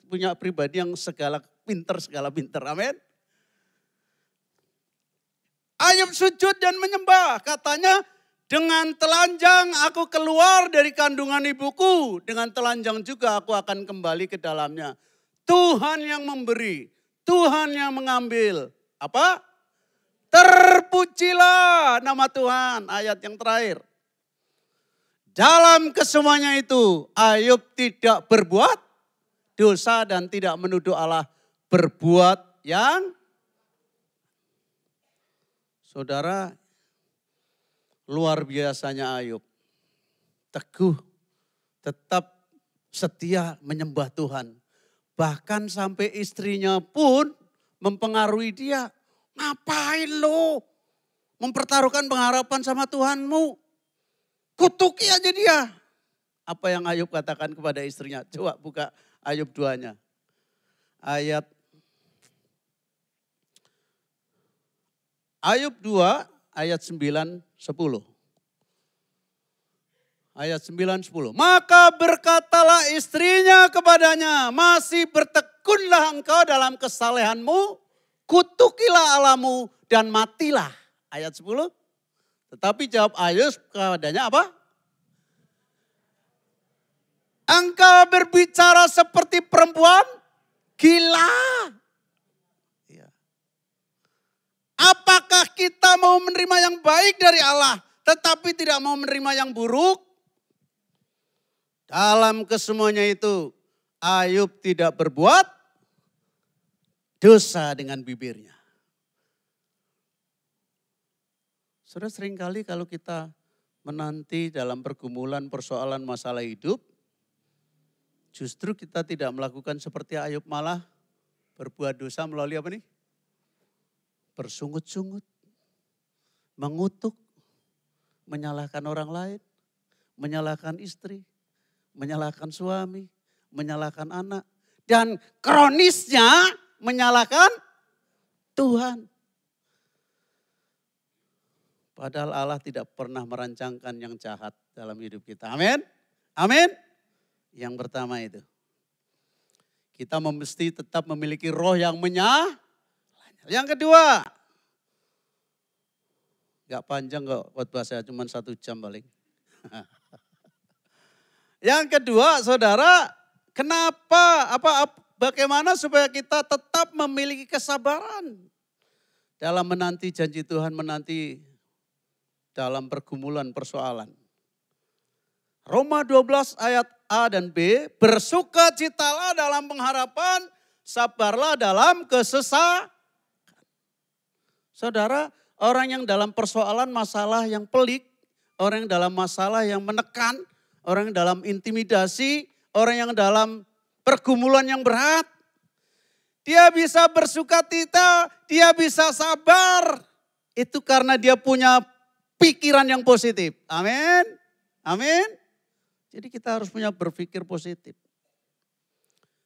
punya pribadi yang segala pintar. Amin. Ayub sujud dan menyembah. Katanya, dengan telanjang aku keluar dari kandungan ibuku. Dengan telanjang juga aku akan kembali ke dalamnya. Tuhan yang memberi, Tuhan yang mengambil. Apa? Terpujilah nama Tuhan, ayat yang terakhir. Dalam kesemuanya itu, Ayub tidak berbuat dosa dan tidak menuduh Allah berbuat yang. Saudara, luar biasanya Ayub. Teguh, tetap setia menyembah Tuhan. Bahkan sampai istrinya pun mempengaruhi dia. Ngapain lo mempertaruhkan pengharapan sama Tuhanmu? Kutuki aja dia. Apa yang Ayub katakan kepada istrinya? Coba buka Ayub 2-nya. Ayub 2 ayat 9-10. Ayat 9-10. Maka berkatalah istrinya kepadanya, masih bertekunlah engkau dalam kesalehanmu, kutukilah Allahmu dan matilah. Ayat 10. Tetapi jawab Ayub kepadanya apa? Engkau berbicara seperti perempuan gila. Ya. Apakah kita mau menerima yang baik dari Allah, tetapi tidak mau menerima yang buruk? Dalam kesemuanya itu, Ayub tidak berbuat dosa dengan bibirnya. Saudara, seringkali kalau kita menanti dalam pergumulan persoalan masalah hidup, justru kita tidak melakukan seperti Ayub, malah berbuat dosa melalui apa nih? Bersungut-sungut, mengutuk, menyalahkan orang lain, menyalahkan istri, menyalahkan suami, menyalahkan anak. Dan kronisnya menyalahkan Tuhan. Padahal Allah tidak pernah merancangkan yang jahat dalam hidup kita. Amin. Amin. Yang pertama itu. Kita mesti tetap memiliki roh yang menyalahkan. Yang kedua. Gak panjang kok khotbah saya, cuma 1 jam paling. Yang kedua, saudara, bagaimana supaya kita tetap memiliki kesabaran dalam menanti janji Tuhan, menanti dalam pergumulan persoalan. Roma 12 ayat A dan B, bersukacitalah dalam pengharapan, sabarlah dalam kesesakan. Saudara, orang yang dalam persoalan masalah yang pelik, orang yang dalam masalah yang menekan, orang yang dalam intimidasi, orang yang dalam pergumulan yang berat, dia bisa bersukacita, dia bisa sabar. Itu karena dia punya pikiran yang positif. Amin. Amin. Jadi kita harus punya berpikir positif.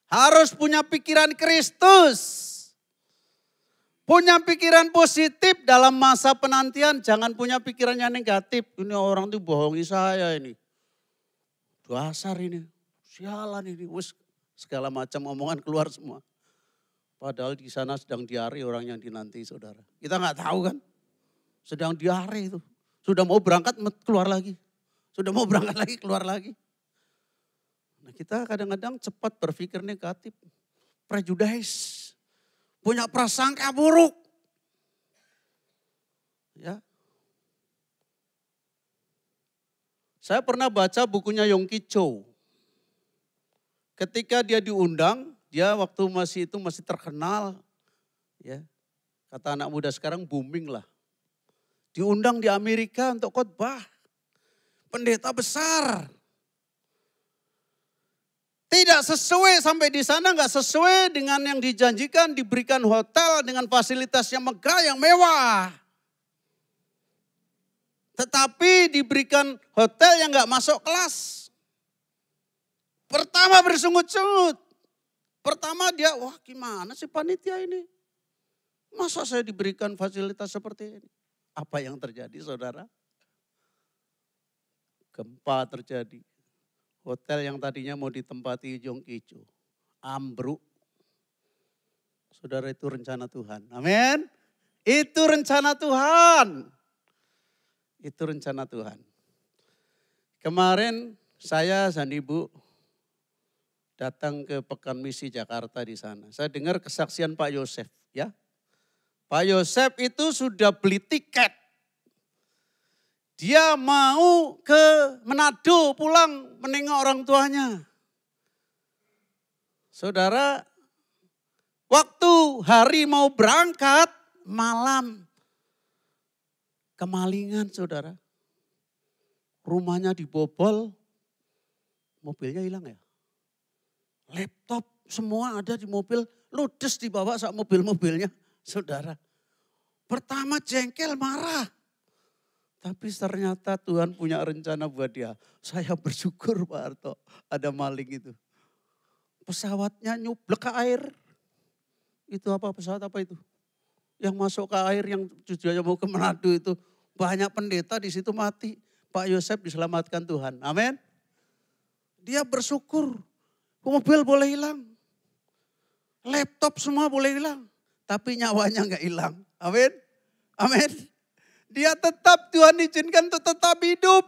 Harus punya pikiran Kristus. Punya pikiran positif dalam masa penantian. Jangan punya pikiran yang negatif. Ini orang tuh bohongi saya ini. Dasar ini. Sialan ini. Segala macam omongan keluar semua. Padahal di sana sedang diare orang yang dinanti, saudara. Kita nggak tahu kan. Sedang diare itu. Sudah mau berangkat keluar lagi. Sudah mau berangkat lagi keluar lagi. Nah, kita kadang-kadang cepat berpikir negatif. Prejudice. Punya prasangka buruk. Ya. Saya pernah baca bukunya Yongki Cho. Ketika dia diundang, dia waktu masih terkenal. Ya. Kata anak muda sekarang booming lah. Diundang di Amerika untuk khotbah. Pendeta besar. Tidak sesuai sampai di sana, nggak sesuai dengan yang dijanjikan, diberikan hotel dengan fasilitas yang megah, yang mewah. Tetapi diberikan hotel yang nggak masuk kelas. Pertama bersungut-sungut. Pertama dia, wah gimana sih panitia ini? Masa saya diberikan fasilitas seperti ini? Apa yang terjadi, saudara? Gempa terjadi. Hotel yang tadinya mau ditempati Yongki Cho ambruk. Saudara, itu rencana Tuhan. Amin. Itu rencana Tuhan. Itu rencana Tuhan. Kemarin saya dan Ibu datang ke Pekan Misi Jakarta di sana. Saya dengar kesaksian Pak Yosef, ya. Pak Yosef itu sudah beli tiket. Dia mau ke Manado pulang menengok orang tuanya. Saudara, waktu hari mau berangkat, malam kemalingan, saudara. Rumahnya dibobol, mobilnya hilang ya. Laptop semua ada di mobil, ludes dibawa saat mobil-mobilnya, saudara. Pertama jengkel, marah. Tapi ternyata Tuhan punya rencana buat dia. Saya bersyukur Pak Harto, ada maling itu. Pesawatnya nyublek ke air. Itu apa, pesawat apa itu? Yang masuk ke air yang tujuannya mau ke Manado itu. Banyak pendeta di situ mati. Pak Yosef diselamatkan Tuhan. Amin. Dia bersyukur. Mobil boleh hilang. Laptop semua boleh hilang. Tapi nyawanya enggak hilang. Amin. Amin. Dia tetap, Tuhan izinkan untuk tetap hidup.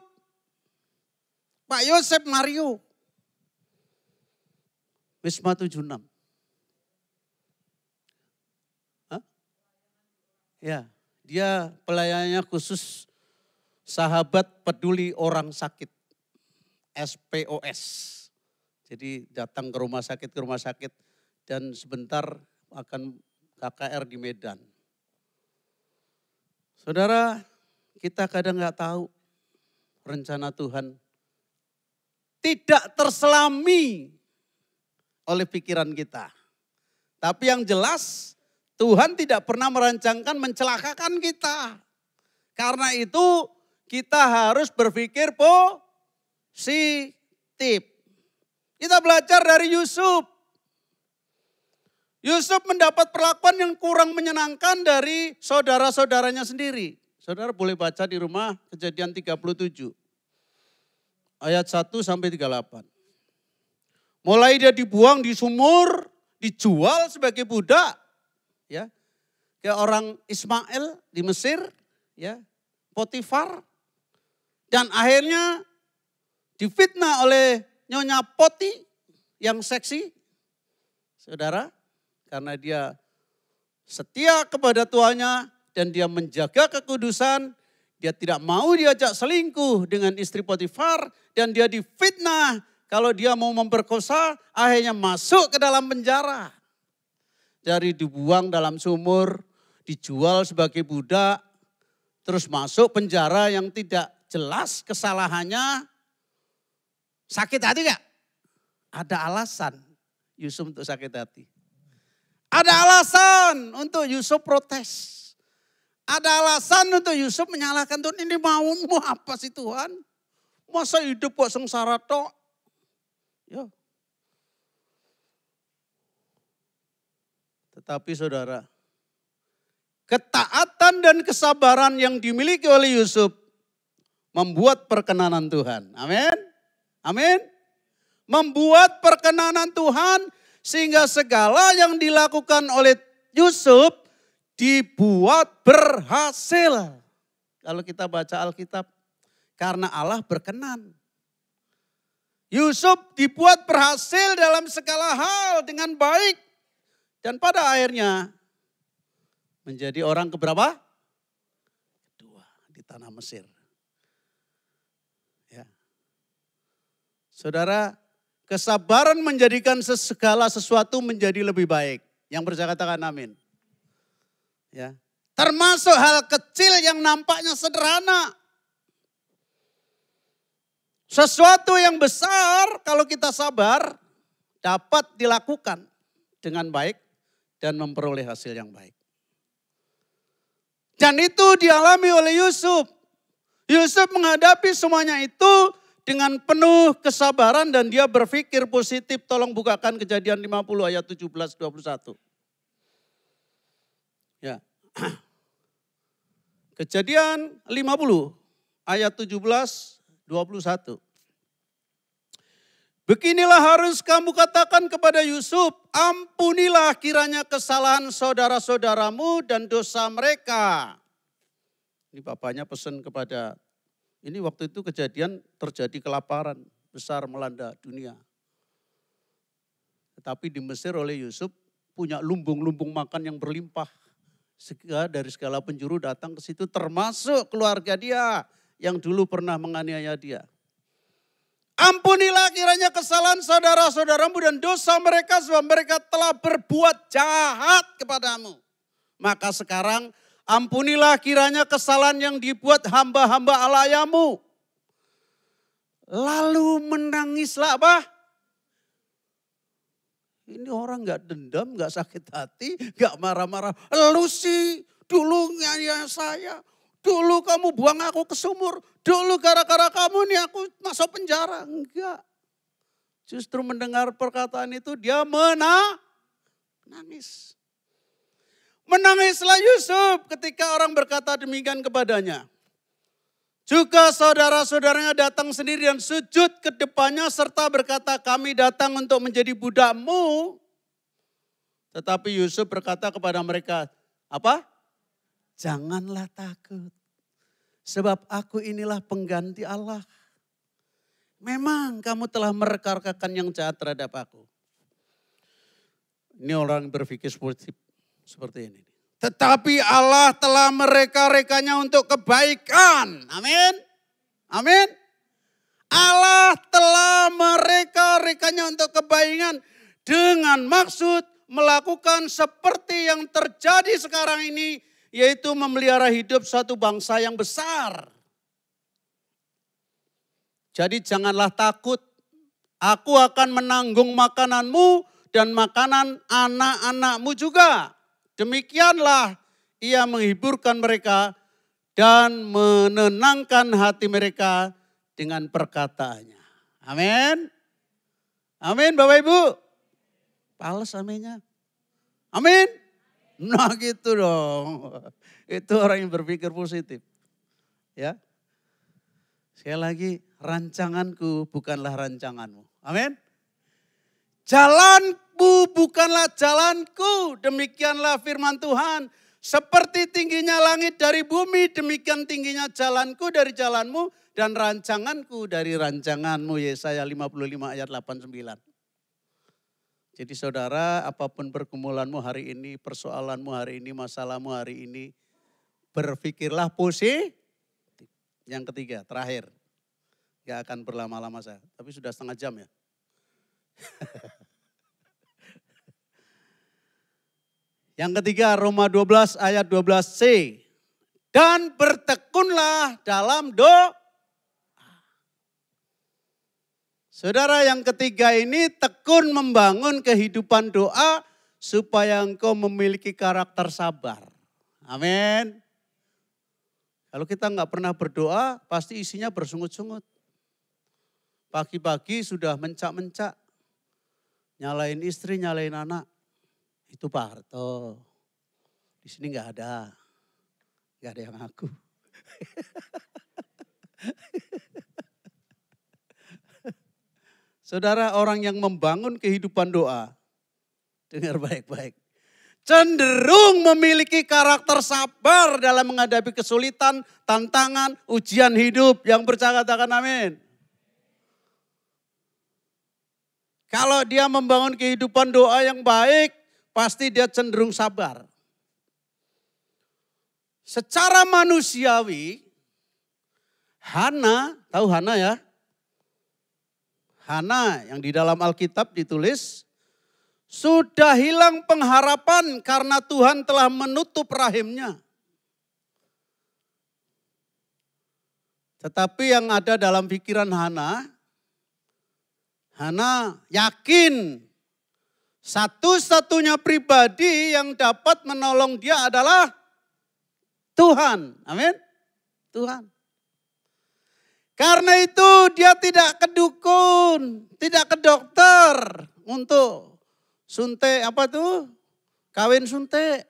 Pak Yosef Mario. Wisma 76. Hah? Ya, dia pelayanannya khusus sahabat peduli orang sakit. SPOS. Jadi datang ke rumah sakit dan sebentar akan KKR di Medan. Saudara, kita kadang nggak tahu rencana Tuhan tidak terselami oleh pikiran kita. Tapi yang jelas Tuhan tidak pernah merancangkan mencelakakan kita. Karena itu kita harus berpikir positif. Kita belajar dari Yusuf. Yusuf mendapat perlakuan yang kurang menyenangkan dari saudara-saudaranya sendiri. Saudara boleh baca di rumah Kejadian 37. Ayat 1 sampai 38. Mulai dia dibuang di sumur, dijual sebagai budak. Ya, ke orang Ismail di Mesir, ya, Potifar. Dan akhirnya difitnah oleh Nyonya Poti yang seksi. Saudara, karena dia setia kepada tuannya dan dia menjaga kekudusan, dia tidak mau diajak selingkuh dengan istri Potifar dan dia difitnah kalau dia mau memperkosa, akhirnya masuk ke dalam penjara. Dari dibuang dalam sumur, dijual sebagai budak, terus masuk penjara yang tidak jelas kesalahannya. Sakit hati gak? Ada alasan Yusuf untuk sakit hati. Ada alasan untuk Yusuf protes. Ada alasan untuk Yusuf menyalahkan Tuhan. Ini mau apa sih Tuhan? Masa hidup kok sengsara tok? Ya. Tetapi saudara, ketaatan dan kesabaran yang dimiliki oleh Yusuf membuat perkenanan Tuhan. Amin. Amin. Membuat perkenanan Tuhan sehingga segala yang dilakukan oleh Yusuf dibuat berhasil. Kalau kita baca Alkitab, karena Allah berkenan. Yusuf dibuat berhasil dalam segala hal dengan baik. Dan pada akhirnya menjadi orang keberapa? Kedua di tanah Mesir. Ya. Saudara, kesabaran menjadikan segala sesuatu menjadi lebih baik. Yang percaya katakan amin. Ya. Termasuk hal kecil yang nampaknya sederhana. Sesuatu yang besar kalau kita sabar dapat dilakukan dengan baik dan memperoleh hasil yang baik. Dan itu dialami oleh Yusuf. Yusuf menghadapi semuanya itu dengan penuh kesabaran dan dia berpikir positif. Tolong bukakan Kejadian 50 ayat 17-21. Ya. Kejadian 50 ayat 17-21. Beginilah harus kamu katakan kepada Yusuf, ampunilah kiranya kesalahan saudara-saudaramu dan dosa mereka. Ini bapaknya pesan kepada, ini waktu itu kejadian terjadi kelaparan besar melanda dunia. Tetapi di Mesir oleh Yusuf punya lumbung-lumbung makan yang berlimpah. Sehingga dari segala penjuru datang ke situ termasuk keluarga dia yang dulu pernah menganiaya dia. Ampunilah kiranya kesalahan saudara-saudaramu dan dosa mereka sebab mereka telah berbuat jahat kepadamu. Maka sekarang ampunilah kiranya kesalahan yang dibuat hamba-hamba Allahmu. Lalu menangislah apa? Ini orang gak dendam, gak sakit hati, gak marah-marah. Lu sih dulu nyanyi saya. Dulu kamu buang aku ke sumur. Dulu gara-gara kamu nih aku masuk penjara. Enggak. Justru mendengar perkataan itu dia menangis. Menangislah Yusuf ketika orang berkata demikian kepadanya. Juga saudara-saudaranya datang sendiri dan sujud ke depannya serta berkata, kami datang untuk menjadi budakmu. Tetapi Yusuf berkata kepada mereka, apa? Janganlah takut. Sebab aku inilah pengganti Allah. Memang kamu telah merekarkan yang jahat terhadap aku. Ini orang berpikir seperti ini. Tetapi Allah telah mereka-rekanya untuk kebaikan. Amin. Amin. Allah telah mereka-rekanya untuk kebaikan dengan maksud melakukan seperti yang terjadi sekarang ini, yaitu memelihara hidup suatu bangsa yang besar. Jadi janganlah takut, aku akan menanggung makananmu dan makanan anak-anakmu juga. Demikianlah ia menghiburkan mereka dan menenangkan hati mereka dengan perkataannya. Amin. Amin Bapak Ibu. Pales aminnya. Amin. Nah gitu dong. Itu orang yang berpikir positif. Ya. Sekali lagi, rancanganku bukanlah rancanganmu. Amin. Jalanmu bukanlah jalanku, demikianlah firman Tuhan. Seperti tingginya langit dari bumi, demikian tingginya jalanku dari jalanmu dan rancanganku dari rancanganmu. Yesaya 55 ayat 89. Jadi saudara, apapun pergumulanmu hari ini, persoalanmu hari ini, masalahmu hari ini, berpikirlah positif. Yang ketiga, terakhir. Gak akan berlama-lama saya, tapi sudah setengah jam ya. Yang ketiga, Roma 12 ayat 12c. Dan bertekunlah dalam doa. Saudara, yang ketiga ini tekun membangun kehidupan doa supaya engkau memiliki karakter sabar. Amin. Kalau kita nggak pernah berdoa, pasti isinya bersungut-sungut. Pagi-pagi sudah mencak-mencak. Nyalain istri, nyalain anak. Itu Pak Harto. Di sini nggak ada. Nggak ada yang ngaku. Saudara, orang yang membangun kehidupan doa. Dengar baik-baik. Cenderung memiliki karakter sabar dalam menghadapi kesulitan, tantangan, ujian hidup. Yang percaya katakan amin. Kalau dia membangun kehidupan doa yang baik, pasti dia cenderung sabar. Secara manusiawi, Hana, tahu Hana ya? Hana yang di dalam Alkitab ditulis, sudah hilang pengharapan karena Tuhan telah menutup rahimnya. Tetapi yang ada dalam pikiran Hana yakin satu-satunya pribadi yang dapat menolong dia adalah Tuhan. Amin. Tuhan. Karena itu dia tidak ke dukun, tidak ke dokter untuk suntik apa tuh? Kawin suntik.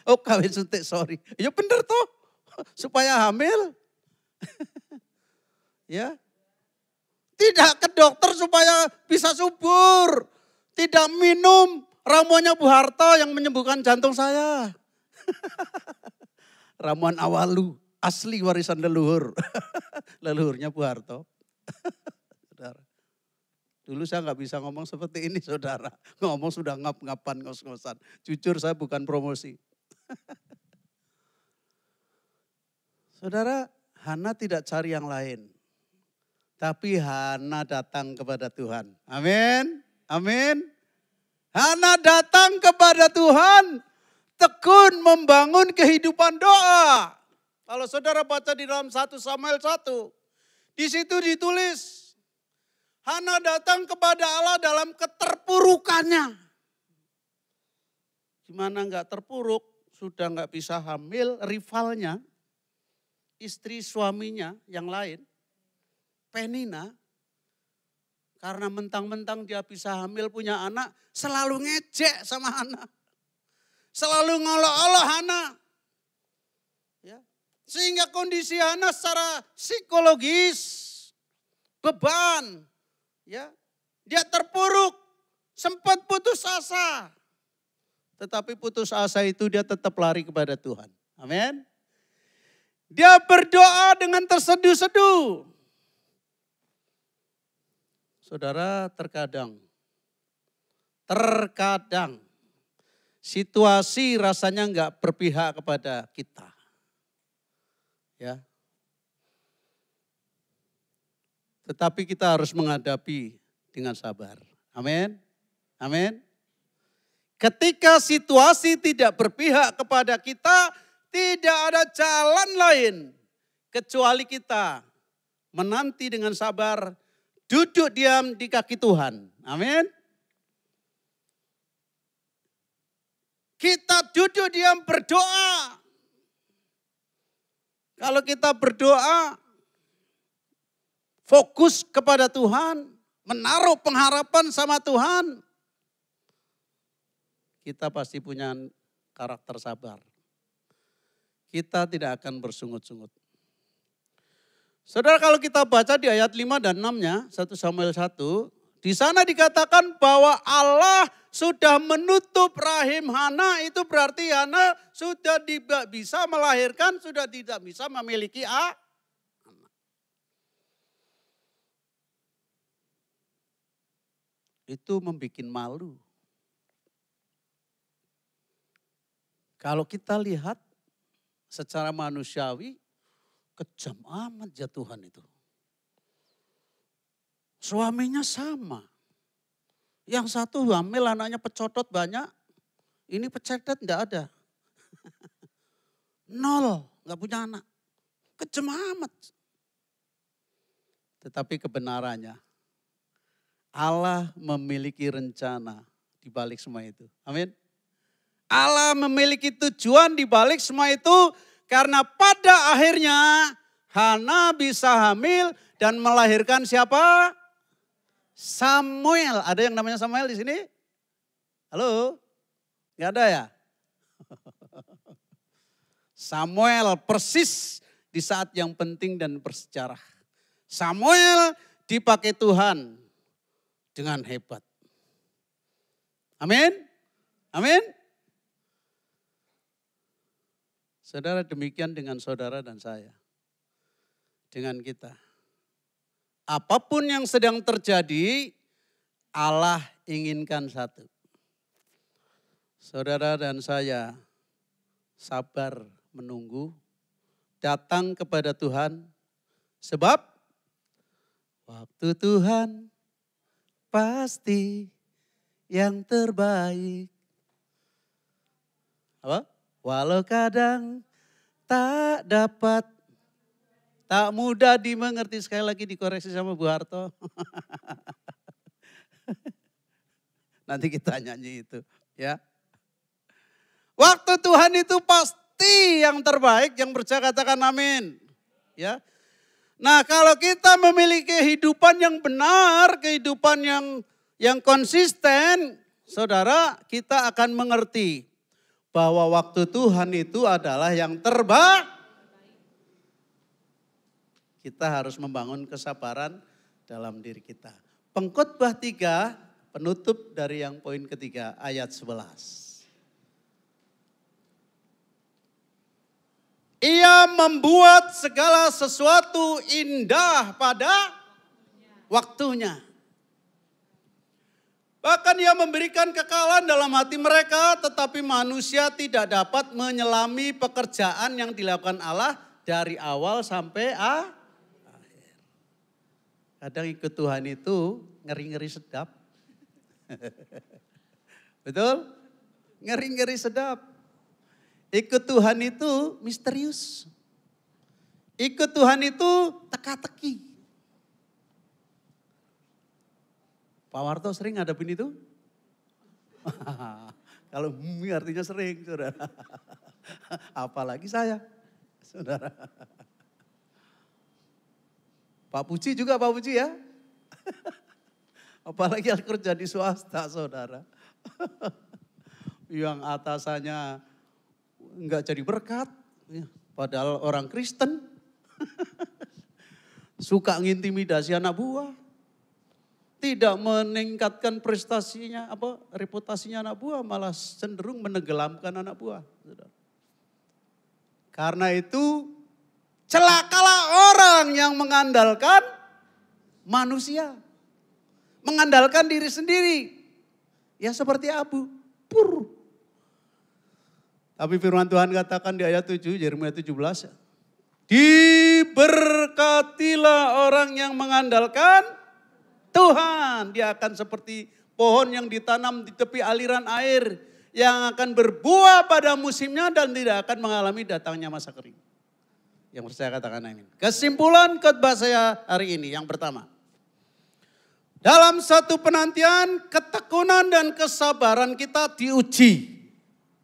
Oh kawin suntik, sorry. Ya bener tuh, supaya hamil. Ya. Tidak ke dokter supaya bisa subur. Tidak minum ramuannya Bu Harto yang menyembuhkan jantung saya. Ramuan Awalu, asli warisan leluhur. Leluhurnya Bu Harto. Saudara. Dulu saya nggak bisa ngomong seperti ini saudara. Ngomong sudah ngap-ngapan, ngos-ngosan. Jujur saya bukan promosi. Saudara, Hana tidak cari yang lain. Tapi Hana datang kepada Tuhan. Amin. Amin. Hana datang kepada Tuhan. Tekun membangun kehidupan doa. Kalau saudara baca di dalam 1 Samuel 1. Di situ ditulis. Hana datang kepada Allah dalam keterpurukannya. Gimana enggak terpuruk? Sudah enggak bisa hamil, rivalnya. Istri suaminya yang lain, Penina, karena mentang-mentang dia bisa hamil punya anak, selalu ngejek sama anak. Selalu ngolok-olok Hana. Ya. Sehingga kondisi Hana secara psikologis, beban. Ya. Dia terpuruk, sempat putus asa. Tetapi putus asa itu dia tetap lari kepada Tuhan. Amin. Dia berdoa dengan terseduh-seduh. Saudara, terkadang situasi rasanya enggak berpihak kepada kita. Ya. Tetapi kita harus menghadapi dengan sabar. Amin. Amin. Ketika situasi tidak berpihak kepada kita, tidak ada jalan lain kecuali kita menanti dengan sabar, duduk diam di kaki Tuhan. Amin. Kita duduk diam berdoa. Kalau kita berdoa, fokus kepada Tuhan, menaruh pengharapan sama Tuhan, kita pasti punya karakter sabar. Kita tidak akan bersungut-sungut. Saudara, kalau kita baca di ayat 5 dan 6-nya, 1 Samuel 1, di sana dikatakan bahwa Allah sudah menutup rahim Hana, itu berarti Hana sudah tidak bisa melahirkan, sudah tidak bisa memiliki anak. Itu membuat malu. Kalau kita lihat secara manusiawi, kejam amat ya Tuhan itu. Suaminya sama. Yang satu hamil anaknya pecotot banyak, ini pecetet enggak ada. Nol, enggak punya anak. Kejam amat. Tetapi kebenarannya, Allah memiliki rencana di balik semua itu. Amin. Allah memiliki tujuan di balik semua itu karena pada akhirnya Hana bisa hamil dan melahirkan siapa? Samuel. Ada yang namanya Samuel di sini? Halo? Gak ada ya? Samuel persis di saat yang penting dan bersejarah. Samuel dipakai Tuhan dengan hebat. Amin? Amin? Saudara, demikian dengan saudara dan saya. Dengan kita. Apapun yang sedang terjadi, Allah inginkan satu. Saudara dan saya sabar menunggu, datang kepada Tuhan. Sebab waktu Tuhan pasti yang terbaik. Apa? Walau kadang tak dapat, tak mudah dimengerti. Sekali lagi dikoreksi sama Bu Harto. Nanti kita nyanyi itu ya. Waktu Tuhan itu pasti yang terbaik, yang percaya katakan amin. Ya. Nah, kalau kita memiliki kehidupan yang benar, kehidupan yang konsisten, saudara, kita akan mengerti bahwa waktu Tuhan itu adalah yang terbaik. Kita harus membangun kesabaran dalam diri kita. Pengkhotbah 3, penutup dari yang poin ketiga, ayat 11. Ia membuat segala sesuatu indah pada waktunya. Bahkan ia memberikan kekalahan dalam hati mereka, tetapi manusia tidak dapat menyelami pekerjaan yang dilakukan Allah dari awal sampai akhir. Kadang ikut Tuhan itu ngeri-ngeri sedap. Betul? Ngeri-ngeri sedap. Ikut Tuhan itu misterius. Ikut Tuhan itu teka-teki. Pak Warto sering ngadepin itu? Kalau artinya sering, saudara. Apalagi saya, saudara. Pak Puji juga, Pak Puji ya. Apalagi yang kerja di swasta, saudara. yang atasannya enggak jadi berkat, padahal orang Kristen. Suka ngintimidasi anak buah. Tidak meningkatkan prestasinya, reputasinya anak buah, malah cenderung menenggelamkan anak buah. Karena itu celakalah orang yang mengandalkan manusia. Mengandalkan diri sendiri. Ya seperti abu, pur. Tapi firman Tuhan katakan di ayat 7, Yeremia 17. Diberkatilah orang yang mengandalkan Tuhan. Dia akan seperti pohon yang ditanam di tepi aliran air. Yang akan berbuah pada musimnya dan tidak akan mengalami datangnya masa kering. Yang percaya katakan amin. Kesimpulan khotbah saya hari ini yang pertama. Dalam satu penantian, ketekunan dan kesabaran kita diuji.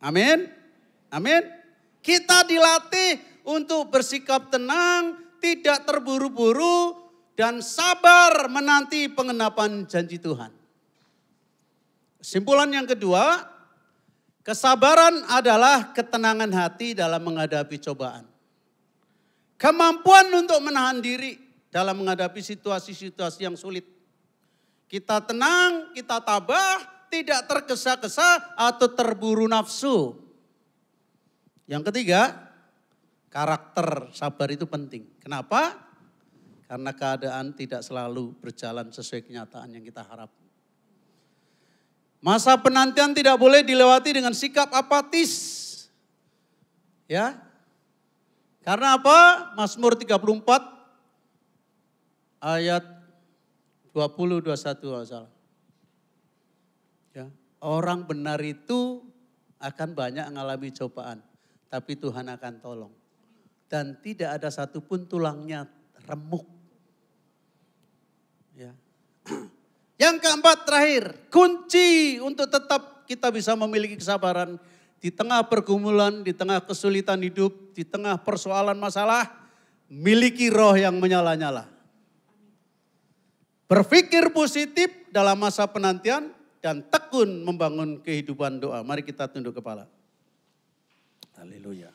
Amin. Amin. Kita dilatih untuk bersikap tenang, tidak terburu-buru, dan sabar menanti pengenapan janji Tuhan. Kesimpulan yang kedua, kesabaran adalah ketenangan hati dalam menghadapi cobaan. Kemampuan untuk menahan diri dalam menghadapi situasi-situasi yang sulit. Kita tenang, kita tabah, tidak tergesa-gesa atau terburu nafsu. Yang ketiga, karakter sabar itu penting. Kenapa? Karena keadaan tidak selalu berjalan sesuai kenyataan yang kita harap. Masa penantian tidak boleh dilewati dengan sikap apatis. Ya. Karena apa? Mazmur 34 ayat 20-21 salah. Ya. Orang benar itu akan banyak mengalami cobaan. Tapi Tuhan akan tolong. Dan tidak ada satupun tulangnya remuk. Ya. Yang keempat terakhir, kunci untuk tetap kita bisa memiliki kesabaran di tengah pergumulan, di tengah kesulitan hidup, di tengah persoalan masalah, miliki roh yang menyala-nyala. Berpikir positif dalam masa penantian dan tekun membangun kehidupan doa. Mari kita tunduk kepala. Haleluya.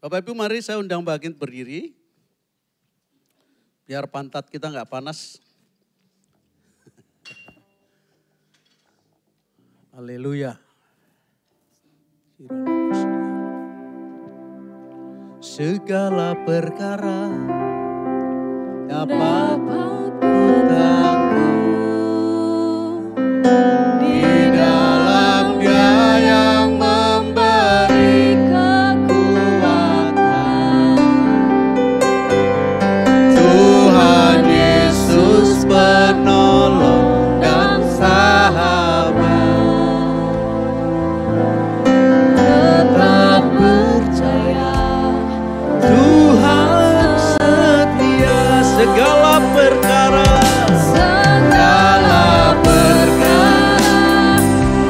Bapak Ibu mari saya undang Mbak Agint berdiri. Biar pantat kita nggak panas. Haleluya. Segala perkara dapat ku tanggung di dalam Dia yang memberi kekuatan. Tuhan Yesus penolong dan sahabat. Tetap percaya Tuhan setia segala perkara. Segala perkara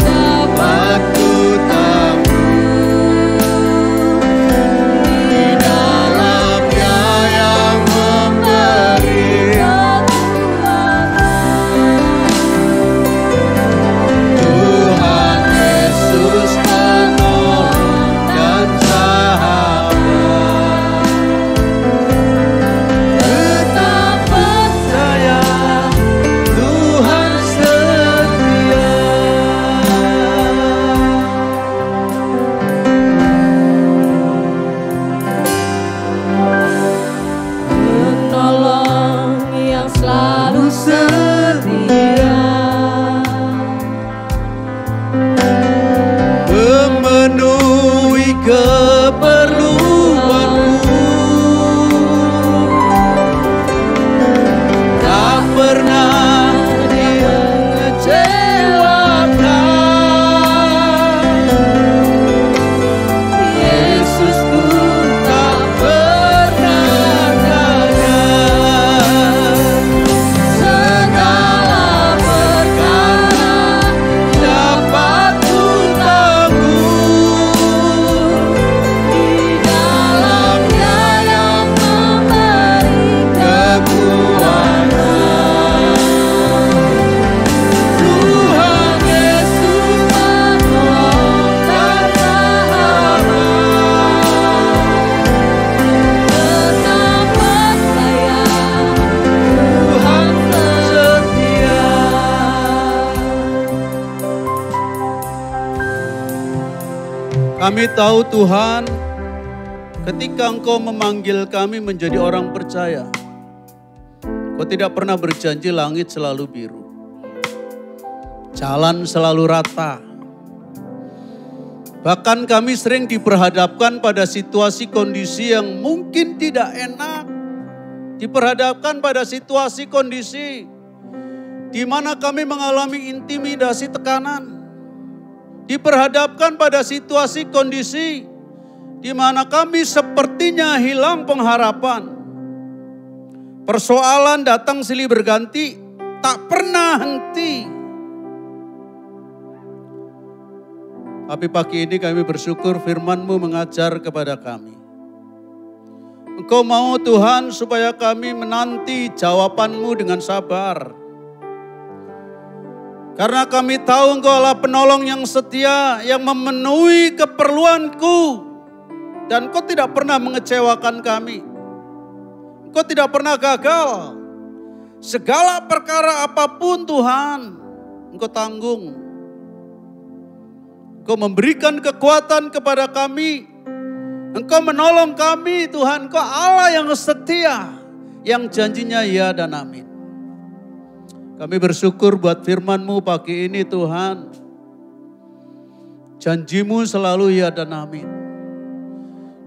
dapat ku tanggung di dalam Dia yang memberi kekuatan. Kami tahu Tuhan, ketika Engkau memanggil kami menjadi orang percaya, Engkau tidak pernah berjanji langit selalu biru. Jalan selalu rata. Bahkan kami sering diperhadapkan pada situasi kondisi yang mungkin tidak enak. Diperhadapkan pada situasi kondisi di mana kami mengalami intimidasi tekanan. Diperhadapkan pada situasi kondisi di mana kami sepertinya hilang pengharapan. Persoalan datang silih berganti, tak pernah henti. Tapi pagi ini kami bersyukur firman-Mu mengajar kepada kami. Engkau mau Tuhan supaya kami menanti jawaban-Mu dengan sabar. Karena kami tahu Engkau adalah penolong yang setia, yang memenuhi keperluanku. Dan Engkau tidak pernah mengecewakan kami. Engkau tidak pernah gagal. Segala perkara apapun Tuhan, Engkau tanggung. Engkau memberikan kekuatan kepada kami. Engkau menolong kami Tuhan. Engkau Allah yang setia. Yang janjinya ya dan amin. Kami bersyukur buat firman-Mu pagi ini Tuhan. Janji-Mu selalu ya dan amin.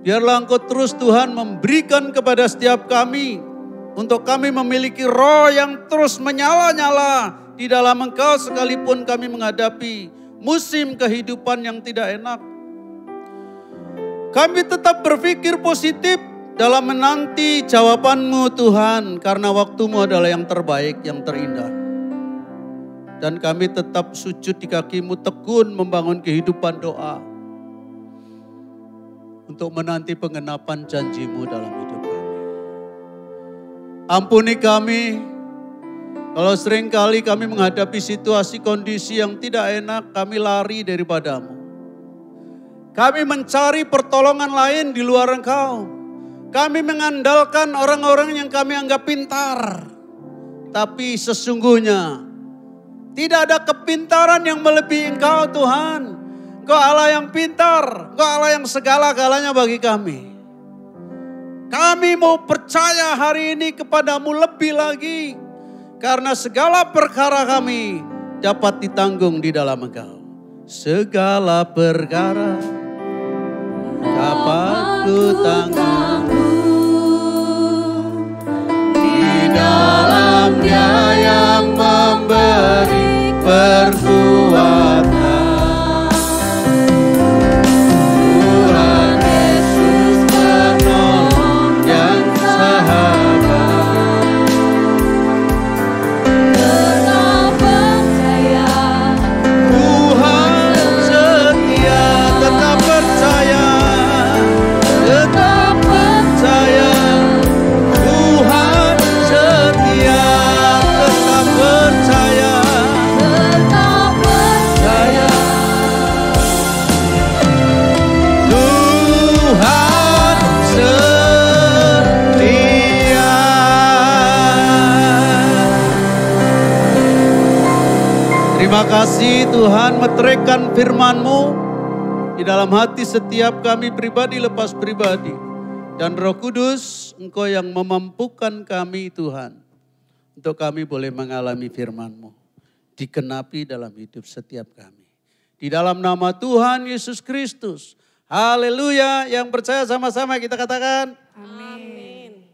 Biarlah Engkau terus Tuhan memberikan kepada setiap kami. Untuk kami memiliki roh yang terus menyala-nyala di dalam Engkau sekalipun kami menghadapi musim kehidupan yang tidak enak. Kami tetap berpikir positif dalam menanti jawaban-Mu Tuhan. Karena waktu-Mu adalah yang terbaik, yang terindah. Dan kami tetap sujud di kaki-Mu, tekun membangun kehidupan doa. Untuk menanti penggenapan janji-Mu dalam hidup kami. Ampuni kami. Kalau seringkali kami menghadapi situasi kondisi yang tidak enak, kami lari daripada-Mu. Kami mencari pertolongan lain di luar Engkau. Kami mengandalkan orang-orang yang kami anggap pintar. Tapi sesungguhnya tidak ada kepintaran yang melebihi Engkau Tuhan. Engkau Allah yang pintar, Engkau Allah yang segala-galanya bagi kami. Kami mau percaya hari ini kepada-Mu lebih lagi. Karena segala perkara kami dapat ditanggung di dalam Engkau. Segala perkara dapat ku tanggung di dalam Dia yang memberi perkuatan. Tuhan Yesus penolong yang sahabat. Tetap percaya Tuhan setia, tetap percaya, tetap percaya Tuhan setia, tetap percaya, tetap percaya Tuhan setia. Terima kasih Tuhan, meteraikan firman-Mu di dalam hati setiap kami pribadi lepas pribadi. Dan Roh Kudus, Engkau yang memampukan kami Tuhan. Untuk kami boleh mengalami firman-Mu. Dikenapi dalam hidup setiap kami. Di dalam nama Tuhan Yesus Kristus. Haleluya. Yang percaya sama-sama kita katakan. Amin.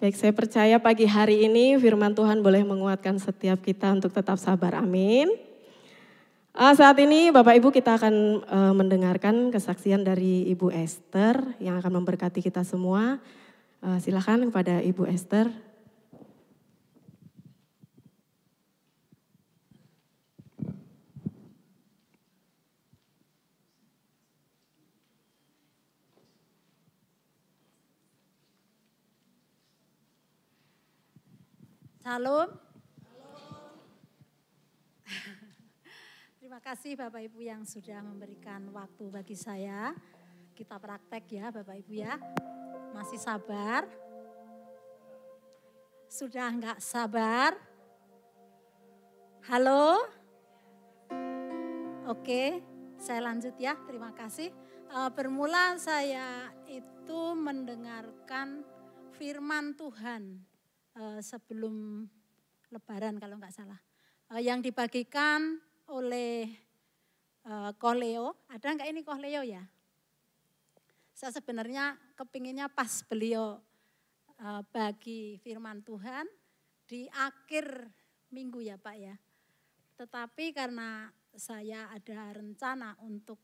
Baik, saya percaya pagi hari ini firman Tuhan boleh menguatkan setiap kita untuk tetap sabar. Amin. Saat ini Bapak Ibu kita akan mendengarkan kesaksian dari Ibu Esther yang akan memberkati kita semua. Silakan kepada Ibu Esther. Salam. Terima kasih Bapak Ibu yang sudah memberikan waktu bagi saya. Kita praktek ya Bapak Ibu ya. Masih sabar? Sudah enggak sabar? Halo? Oke, saya lanjut ya, terima kasih. Bermula saya itu mendengarkan firman Tuhan sebelum Lebaran kalau enggak salah. Yang dibagikan oleh Koh Leo, ada enggak ini Koh Leo ya? Saya sebenarnya kepinginnya pas beliau bagi firman Tuhan di akhir minggu ya Pak ya. Tetapi karena saya ada rencana untuk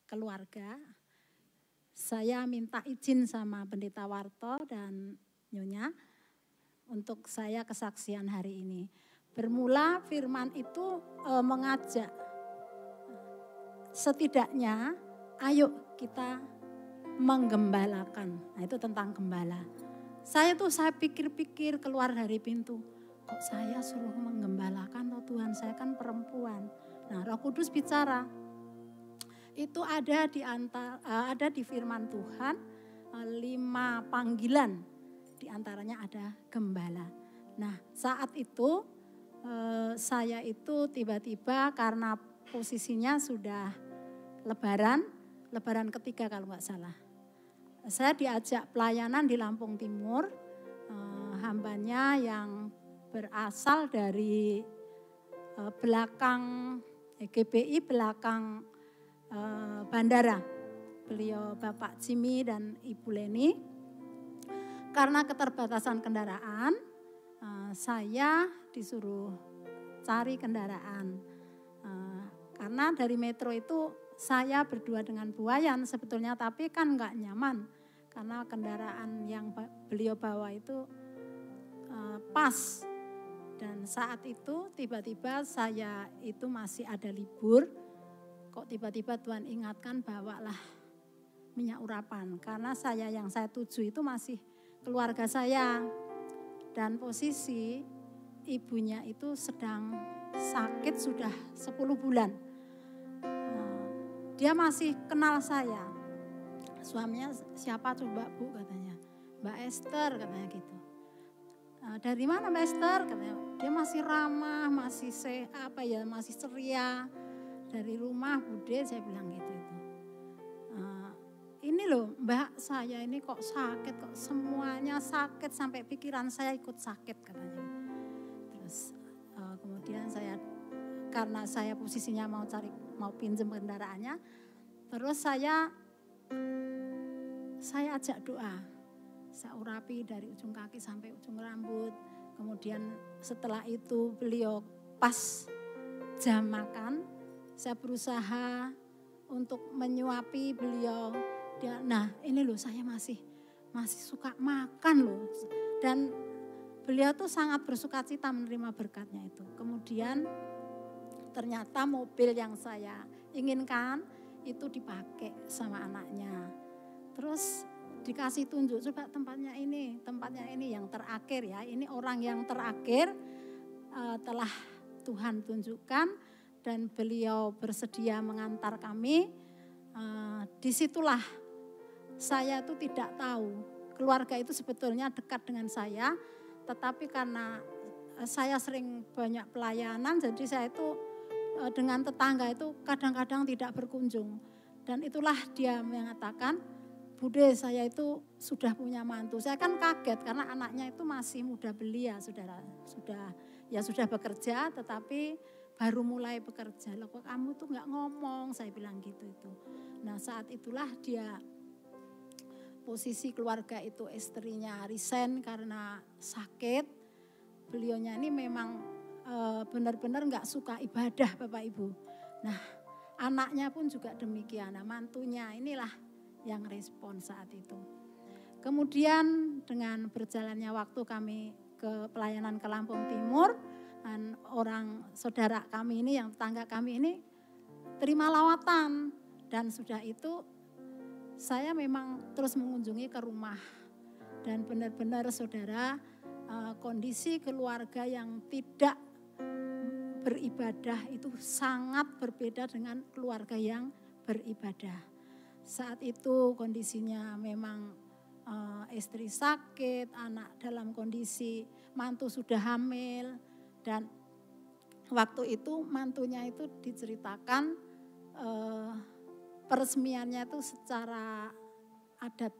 keluarga, saya minta izin sama Pendeta Warto dan Nyonya untuk saya kesaksian hari ini. Bermula firman itu mengajak setidaknya ayo kita menggembalakan. Nah itu tentang gembala. Saya pikir-pikir keluar dari pintu. Kok saya suruh menggembalakan toh Tuhan, saya kan perempuan. Nah Roh Kudus bicara. Itu ada di firman Tuhan 5 panggilan. Di antaranya ada gembala. Nah saat itu saya itu tiba-tiba karena posisinya sudah lebaran ketiga kalau nggak salah. Saya diajak pelayanan di Lampung Timur, hambanya yang berasal dari belakang GBI, belakang bandara. Beliau Bapak Jimmy dan Ibu Leni. Karena keterbatasan kendaraan, saya disuruh cari kendaraan. Karena dari metro itu saya berdua dengan Bu Wayan sebetulnya, tapi kan nggak nyaman. Karena kendaraan yang beliau bawa itu pas. Dan saat itu tiba-tiba saya itu masih ada libur. Kok tiba-tiba Tuhan ingatkan bawalah minyak urapan. Karena yang saya tuju itu masih keluarga saya. Dan posisi ibunya itu sedang sakit sudah 10 bulan. Dia masih kenal saya. Suaminya siapa coba Bu katanya. Mbak Esther katanya gitu. Dari mana Mbak Esther katanya. Dia masih ramah, masih masih ceria. Dari rumah Bude saya bilang gitu itu. Ini loh Mbak saya ini kok sakit, kok semuanya sakit sampai pikiran saya ikut sakit katanya. Terus kemudian karena saya posisinya mau pinjam kendaraannya, terus saya ajak doa. Saya urapi dari ujung kaki sampai ujung rambut. Kemudian setelah itu beliau pas jam makan, saya berusaha untuk menyuapi beliau. Nah ini loh saya masih suka makan loh. Dan beliau tuh sangat bersukacita menerima berkatnya itu. Kemudian ternyata mobil yang saya inginkan itu dipakai sama anaknya. Terus dikasih tunjuk, coba tempatnya ini yang terakhir ya. Ini orang yang terakhir telah Tuhan tunjukkan dan beliau bersedia mengantar kami. Disitulah saya itu tidak tahu keluarga itu sebetulnya dekat dengan saya. Tetapi karena saya sering banyak pelayanan jadi saya itu dengan tetangga itu kadang-kadang tidak berkunjung. Dan itulah dia mengatakan, Bude saya itu sudah punya mantu. Saya kan kaget karena anaknya itu masih muda belia, saudara. Sudah bekerja tetapi baru mulai bekerja. Loh kok kamu tuh gak ngomong, saya bilang gitu itu. Nah saat itulah dia posisi keluarga itu istrinya resign karena sakit. Beliaunya ini memang benar-benar gak suka ibadah Bapak Ibu. Nah anaknya pun juga demikian. Nah mantunya inilah yang respon saat itu. Kemudian dengan berjalannya waktu kami ke pelayanan ke Lampung Timur. Dan orang saudara kami ini, yang tetangga kami ini terima lawatan. Dan sudah itu saya memang terus mengunjungi ke rumah. Dan benar-benar saudara kondisi keluarga yang tidak beribadah itu sangat berbeda dengan keluarga yang beribadah. saat itu kondisinya memang istri sakit, anak dalam kondisi mantu sudah hamil, dan waktu itu mantunya itu diceritakan peresmiannya itu secara adat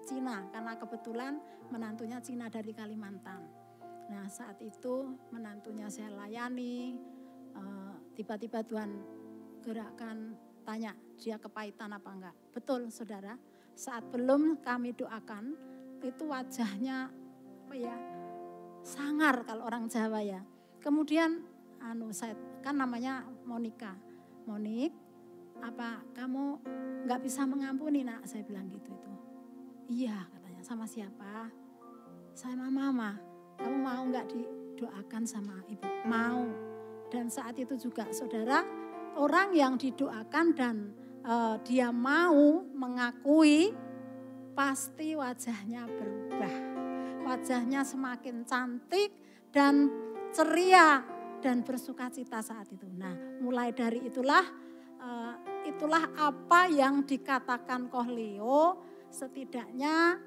Cina, karena kebetulan menantunya Cina dari Kalimantan. Nah saat itu menantunya saya layani, tiba-tiba Tuhan gerakkan tanya dia kepahitan apa enggak. Betul saudara, saat belum kami doakan itu wajahnya apa ya, sangar kalau orang Jawa ya. Kemudian saya kan namanya Monika. Monik, apa kamu enggak bisa mengampuni nak? Saya bilang gitu itu. Iya katanya, sama siapa? Sama mama. Kamu mau enggak didoakan sama ibu? Mau. Dan saat itu juga saudara, orang yang didoakan dan dia mau mengakui, pasti wajahnya berubah. Wajahnya semakin cantik dan ceria dan bersukacita saat itu. Nah mulai dari itulah apa yang dikatakan Koh Leo, setidaknya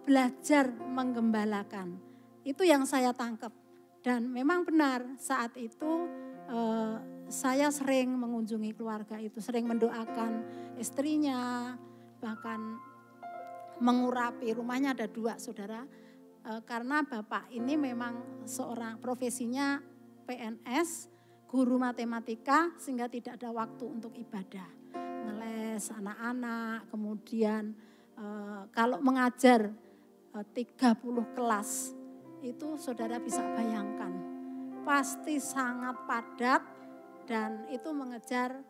belajar menggembalakan. Itu yang saya tangkap. Dan memang benar saat itu saya sering mengunjungi keluarga itu, sering mendoakan istrinya, bahkan mengurapi. Rumahnya ada 2 saudara, karena bapak ini memang seorang profesinya PNS, guru matematika, sehingga tidak ada waktu untuk ibadah. Ngeles anak-anak, kemudian kalau mengajar 30 kelas, itu saudara bisa bayangkan, pasti sangat padat dan itu mengejar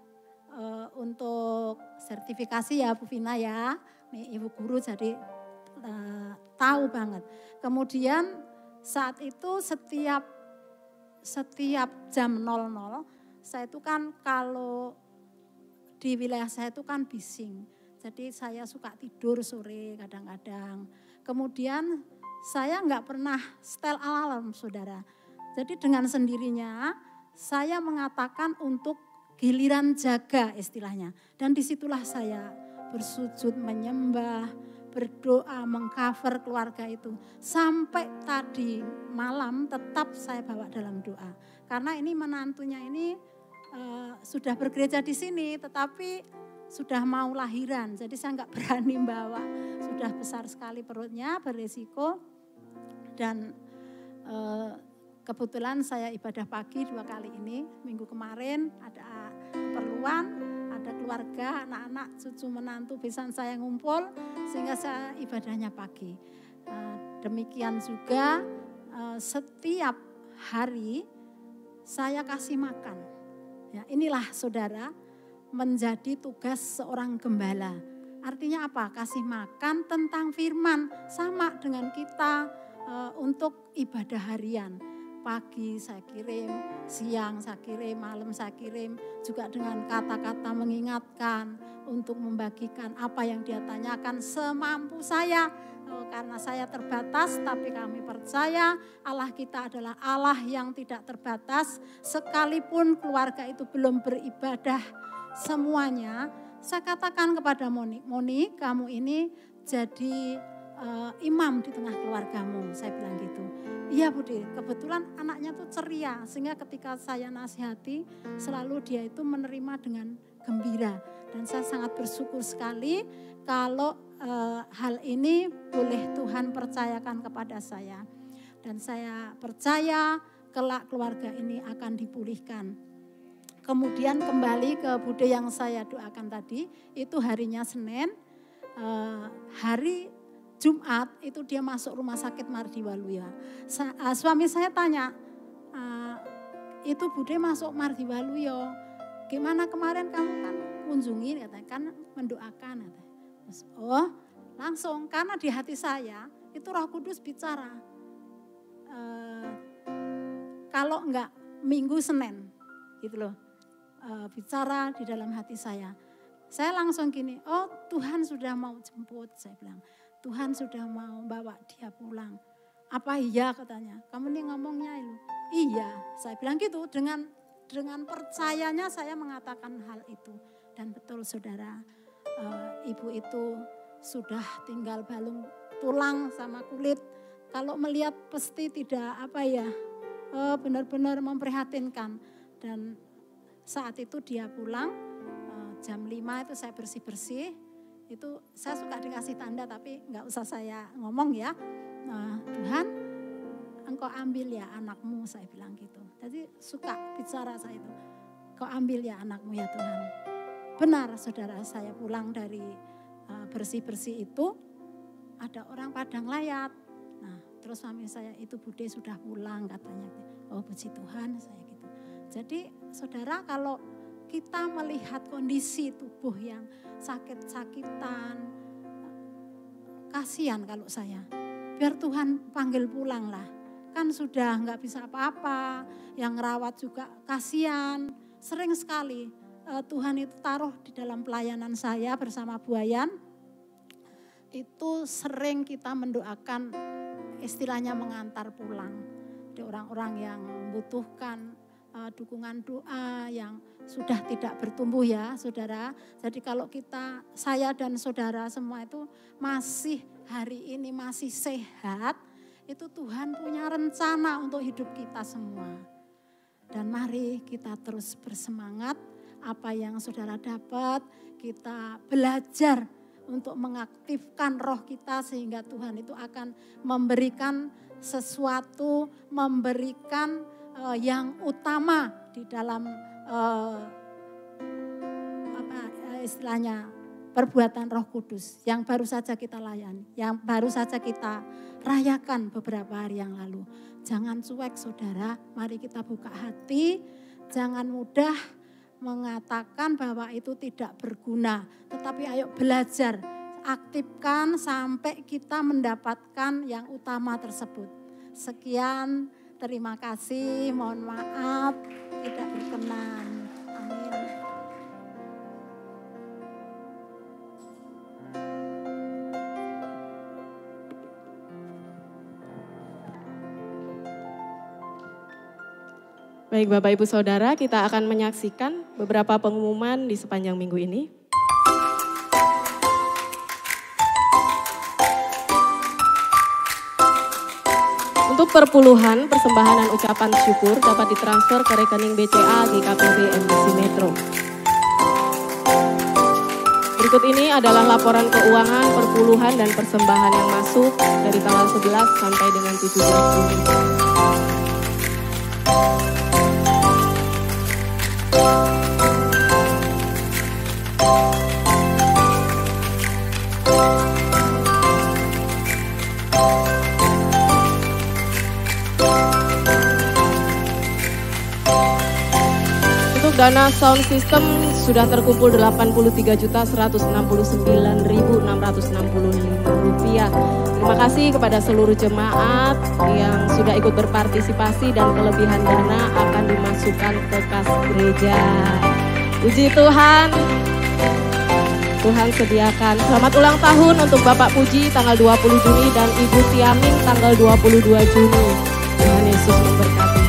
untuk sertifikasi ya Bu Vina ya, nih Ibu Guru jadi tahu banget. Kemudian saat itu setiap jam 00, saya itu kan kalau di wilayah saya itu kan bising, jadi saya suka tidur sore kadang-kadang. Kemudian saya enggak pernah setel alarm saudara. Jadi dengan sendirinya saya mengatakan untuk giliran jaga istilahnya. Dan disitulah saya bersujud menyembah, berdoa, mengcover keluarga itu. Sampai tadi malam tetap saya bawa dalam doa. Karena ini menantunya ini sudah bergereja di sini tetapi sudah mau lahiran. Jadi saya enggak berani bawa. Sudah besar sekali perutnya, beresiko. Dan kebetulan saya ibadah pagi 2 kali ini, minggu kemarin ada keperluan, ada keluarga, anak-anak, cucu menantu besan saya ngumpul, sehingga saya ibadahnya pagi. Demikian juga setiap hari saya kasih makan. Ya, inilah saudara menjadi tugas seorang gembala. Artinya apa? Kasih makan tentang firman, sama dengan kita untuk ibadah harian. Pagi saya kirim, siang saya kirim, malam saya kirim. Juga dengan kata-kata mengingatkan untuk membagikan apa yang dia tanyakan semampu saya. Karena saya terbatas tapi kami percaya Allah kita adalah Allah yang tidak terbatas. Sekalipun keluarga itu belum beribadah semuanya, saya katakan kepada Monik, Monik kamu ini jadi imam di tengah keluargamu, saya bilang gitu. Iya Budi, kebetulan anaknya tuh ceria, sehingga ketika saya nasihati selalu dia itu menerima dengan gembira. Dan saya sangat bersyukur sekali kalau hal ini boleh Tuhan percayakan kepada saya. Dan saya percaya kelak keluarga ini akan dipulihkan. Kemudian kembali ke Bude yang saya doakan tadi, itu harinya Senin, hari Jumat itu dia masuk rumah sakit Mardiwaluya. Suami saya tanya, itu Bude masuk Mardiwaluya, gimana kemarin kamu kan kunjungi, katanya kan mendoakan. Katanya. Oh langsung, karena di hati saya itu Roh Kudus bicara, kalau enggak Minggu Senin gitu loh, bicara di dalam hati saya. Saya langsung gini, oh Tuhan sudah mau jemput, saya bilang. Tuhan sudah mau bawa dia pulang. Apa iya katanya, kamu nih ngomongnya itu. Iya, saya bilang gitu, dengan percayanya saya mengatakan hal itu. Dan betul saudara, ibu itu sudah tinggal balung tulang sama kulit. Kalau melihat pasti tidak benar-benar memprihatinkan. Dan saat itu dia pulang, jam 5 itu saya bersih-bersih. Itu saya suka dikasih tanda tapi nggak usah saya ngomong ya. Tuhan, Engkau ambil ya anakmu, saya bilang gitu. Jadi suka bicara saya itu. Kau ambil ya anakmu ya Tuhan. Benar saudara, saya pulang dari bersih-bersih itu ada orang padang layat. Nah terus suami saya itu Bude sudah pulang katanya. Oh puji Tuhan saya gitu. Jadi saudara kalau kita melihat kondisi tubuh yang sakit-sakitan, kasihan kalau saya. Biar Tuhan panggil pulang lah. Kan sudah nggak bisa apa-apa, yang rawat juga kasihan. Sering sekali Tuhan itu taruh di dalam pelayanan saya bersama Bu Ayan. Itu sering kita mendoakan istilahnya mengantar pulang. Di orang-orang yang membutuhkan dukungan doa yang sudah tidak bertumbuh ya saudara. Jadi kalau saya dan saudara semua itu masih hari ini masih sehat, itu Tuhan punya rencana untuk hidup kita semua. Dan mari kita terus bersemangat, apa yang saudara dapat, kita belajar untuk mengaktifkan roh kita sehingga Tuhan itu akan memberikan sesuatu, memberikan yang utama di dalam istilahnya perbuatan Roh Kudus yang baru saja kita layani, yang baru saja kita rayakan beberapa hari yang lalu. Jangan cuek saudara, mari kita buka hati, jangan mudah mengatakan bahwa itu tidak berguna. Tetapi ayo belajar, aktifkan sampai kita mendapatkan yang utama tersebut. Sekian, terima kasih, mohon maaf tidak berkenan. Amin. Baik Bapak Ibu Saudara, kita akan menyaksikan beberapa pengumuman di sepanjang minggu ini. Untuk perpuluhan, persembahan dan ucapan syukur dapat ditransfer ke rekening BCA GKPB MBC Metro. Berikut ini adalah laporan keuangan, perpuluhan dan persembahan yang masuk dari tanggal 11 sampai dengan 17 Juni. Dana sound system sudah terkumpul Rp83.169.665. Terima kasih kepada seluruh jemaat yang sudah ikut berpartisipasi dan kelebihan dana akan dimasukkan ke kas gereja. Puji Tuhan, Tuhan sediakan. Selamat ulang tahun untuk Bapak Puji tanggal 20 Juni dan Ibu Tiamin tanggal 22 Juni. Tuhan Yesus memberkati.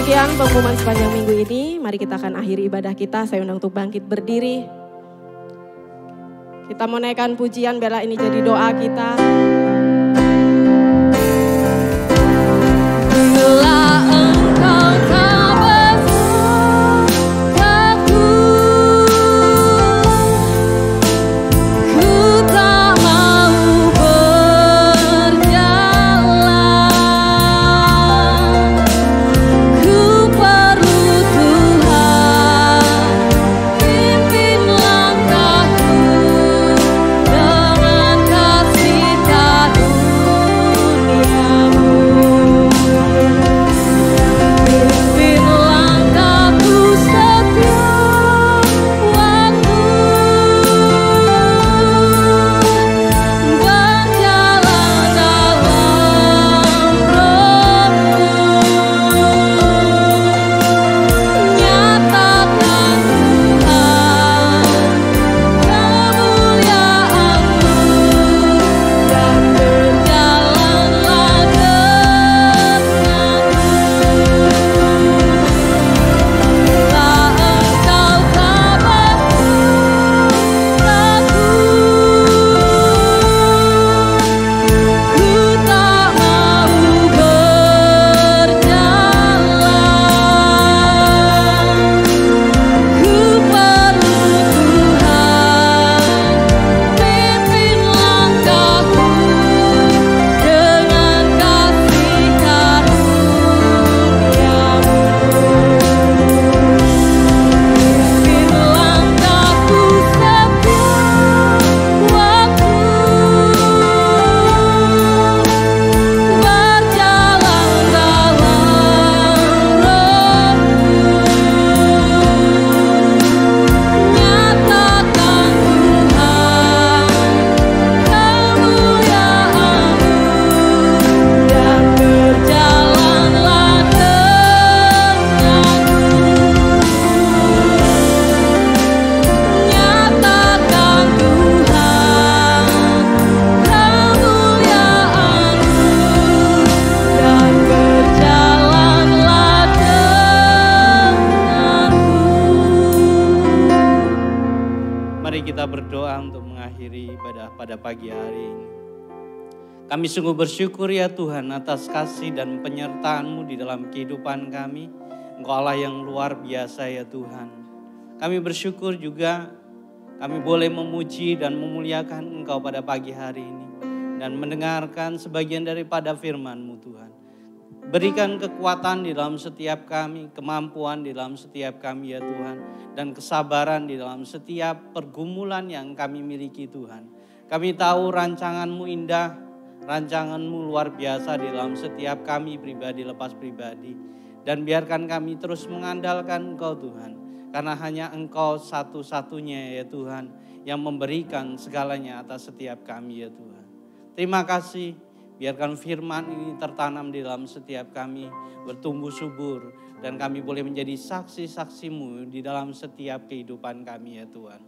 Demikian pengumuman sepanjang minggu ini. Mari kita akan akhiri ibadah kita. Saya undang untuk bangkit berdiri. Kita mau naikkan pujian, biarlah ini jadi doa kita. Bila engkau tak bersamaku, ku tak mau berjalan. Ku perlu Tuhan, pimpin langkahku dengan kasih. pada pagi hari ini. Kami sungguh bersyukur ya Tuhan atas kasih dan penyertaan-Mu di dalam kehidupan kami. Engkau Allah yang luar biasa ya Tuhan. Kami bersyukur juga kami boleh memuji dan memuliakan Engkau pada pagi hari ini. Dan mendengarkan sebagian daripada firman-Mu Tuhan. Berikan kekuatan di dalam setiap kami, kemampuan di dalam setiap kami ya Tuhan. Dan kesabaran di dalam setiap pergumulan yang kami miliki Tuhan. Kami tahu rancangan-Mu indah. Rancangan-Mu luar biasa di dalam setiap kami pribadi lepas pribadi. Dan biarkan kami terus mengandalkan Engkau Tuhan. Karena hanya Engkau satu-satunya ya Tuhan yang memberikan segalanya atas setiap kami ya Tuhan. Terima kasih, biarkan firman ini tertanam di dalam setiap kami, bertumbuh subur. Dan kami boleh menjadi saksi-saksi-Mu di dalam setiap kehidupan kami ya Tuhan.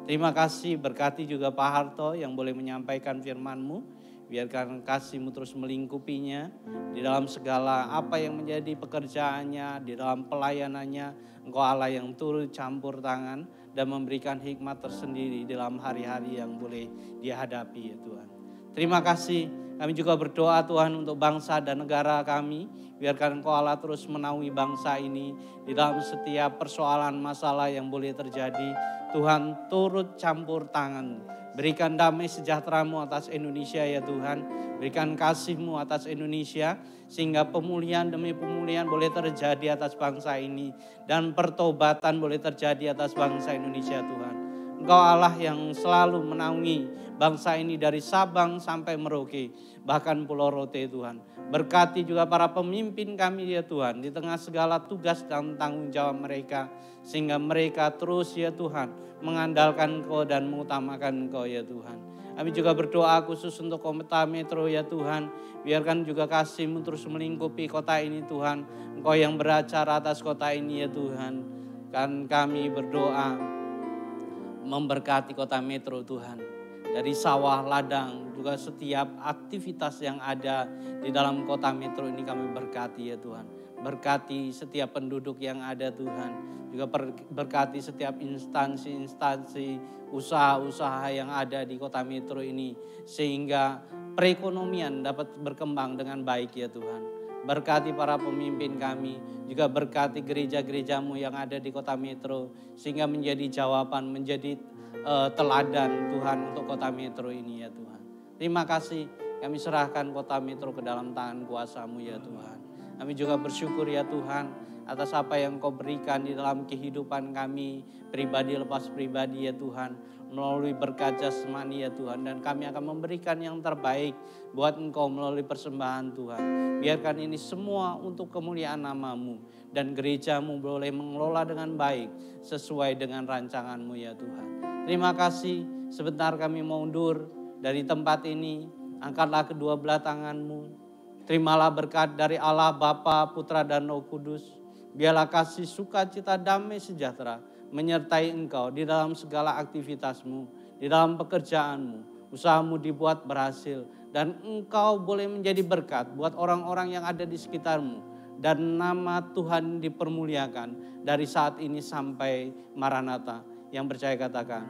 Terima kasih, berkati juga Pak Harto yang boleh menyampaikan firman-Mu. Biarkan kasih-Mu terus melingkupinya di dalam segala apa yang menjadi pekerjaannya, di dalam pelayanannya. Engkau Allah yang turut campur tangan dan memberikan hikmat tersendiri dalam hari-hari yang boleh dihadapi ya Tuhan. Terima kasih, kami juga berdoa Tuhan untuk bangsa dan negara kami. Biarkan Engkau Allah terus menaungi bangsa ini di dalam setiap persoalan masalah yang boleh terjadi. Tuhan turut campur tangan. Berikan damai sejahtera-Mu atas Indonesia ya Tuhan. Berikan kasih-Mu atas Indonesia. Sehingga pemulihan demi pemulihan boleh terjadi atas bangsa ini. Dan pertobatan boleh terjadi atas bangsa Indonesia Tuhan. Engkau Allah yang selalu menaungi bangsa ini dari Sabang sampai Merauke. Bahkan Pulau Rote Tuhan. Berkati juga para pemimpin kami ya Tuhan. Di tengah segala tugas dan tanggung jawab mereka. Sehingga mereka terus ya Tuhan mengandalkan Engkau dan mengutamakan Engkau ya Tuhan. Kami juga berdoa khusus untuk Kota Metro ya Tuhan. Biarkan juga kasih-Mu terus melingkupi kota ini Tuhan. Engkau yang beracara atas kota ini ya Tuhan. Kan kami berdoa memberkati Kota Metro Tuhan. Dari sawah, ladang, juga setiap aktivitas yang ada di dalam Kota Metro ini kami berkati ya Tuhan. Berkati setiap penduduk yang ada Tuhan. Juga berkati setiap instansi-instansi, usaha-usaha yang ada di Kota Metro ini. Sehingga perekonomian dapat berkembang dengan baik ya Tuhan. Berkati para pemimpin kami, juga berkati gereja-gereja-Mu yang ada di Kota Metro. Sehingga menjadi jawaban, menjadi teladan Tuhan untuk Kota Metro ini ya Tuhan. Terima kasih, kami serahkan Kota Metro ke dalam tangan kuasa-Mu ya Tuhan. Kami juga bersyukur ya Tuhan atas apa yang Kau berikan di dalam kehidupan kami pribadi lepas pribadi ya Tuhan. Melalui berkat jasmani ya Tuhan. Dan kami akan memberikan yang terbaik buat Engkau melalui persembahan Tuhan. Biarkan ini semua untuk kemuliaan nama-Mu. Dan gereja-Mu boleh mengelola dengan baik sesuai dengan rancangan-Mu ya Tuhan. Terima kasih, sebentar kami mau undur dari tempat ini. Angkatlah kedua belah tangan-Mu. Terimalah berkat dari Allah Bapa, Putra dan Roh Kudus. Biarlah kasih sukacita damai sejahtera menyertai Engkau di dalam segala aktivitas-Mu, di dalam pekerjaan-Mu, usaha-Mu dibuat berhasil. Dan Engkau boleh menjadi berkat buat orang-orang yang ada di sekitar-Mu. Dan nama Tuhan dipermuliakan dari saat ini sampai Maranatha. Yang percaya katakan.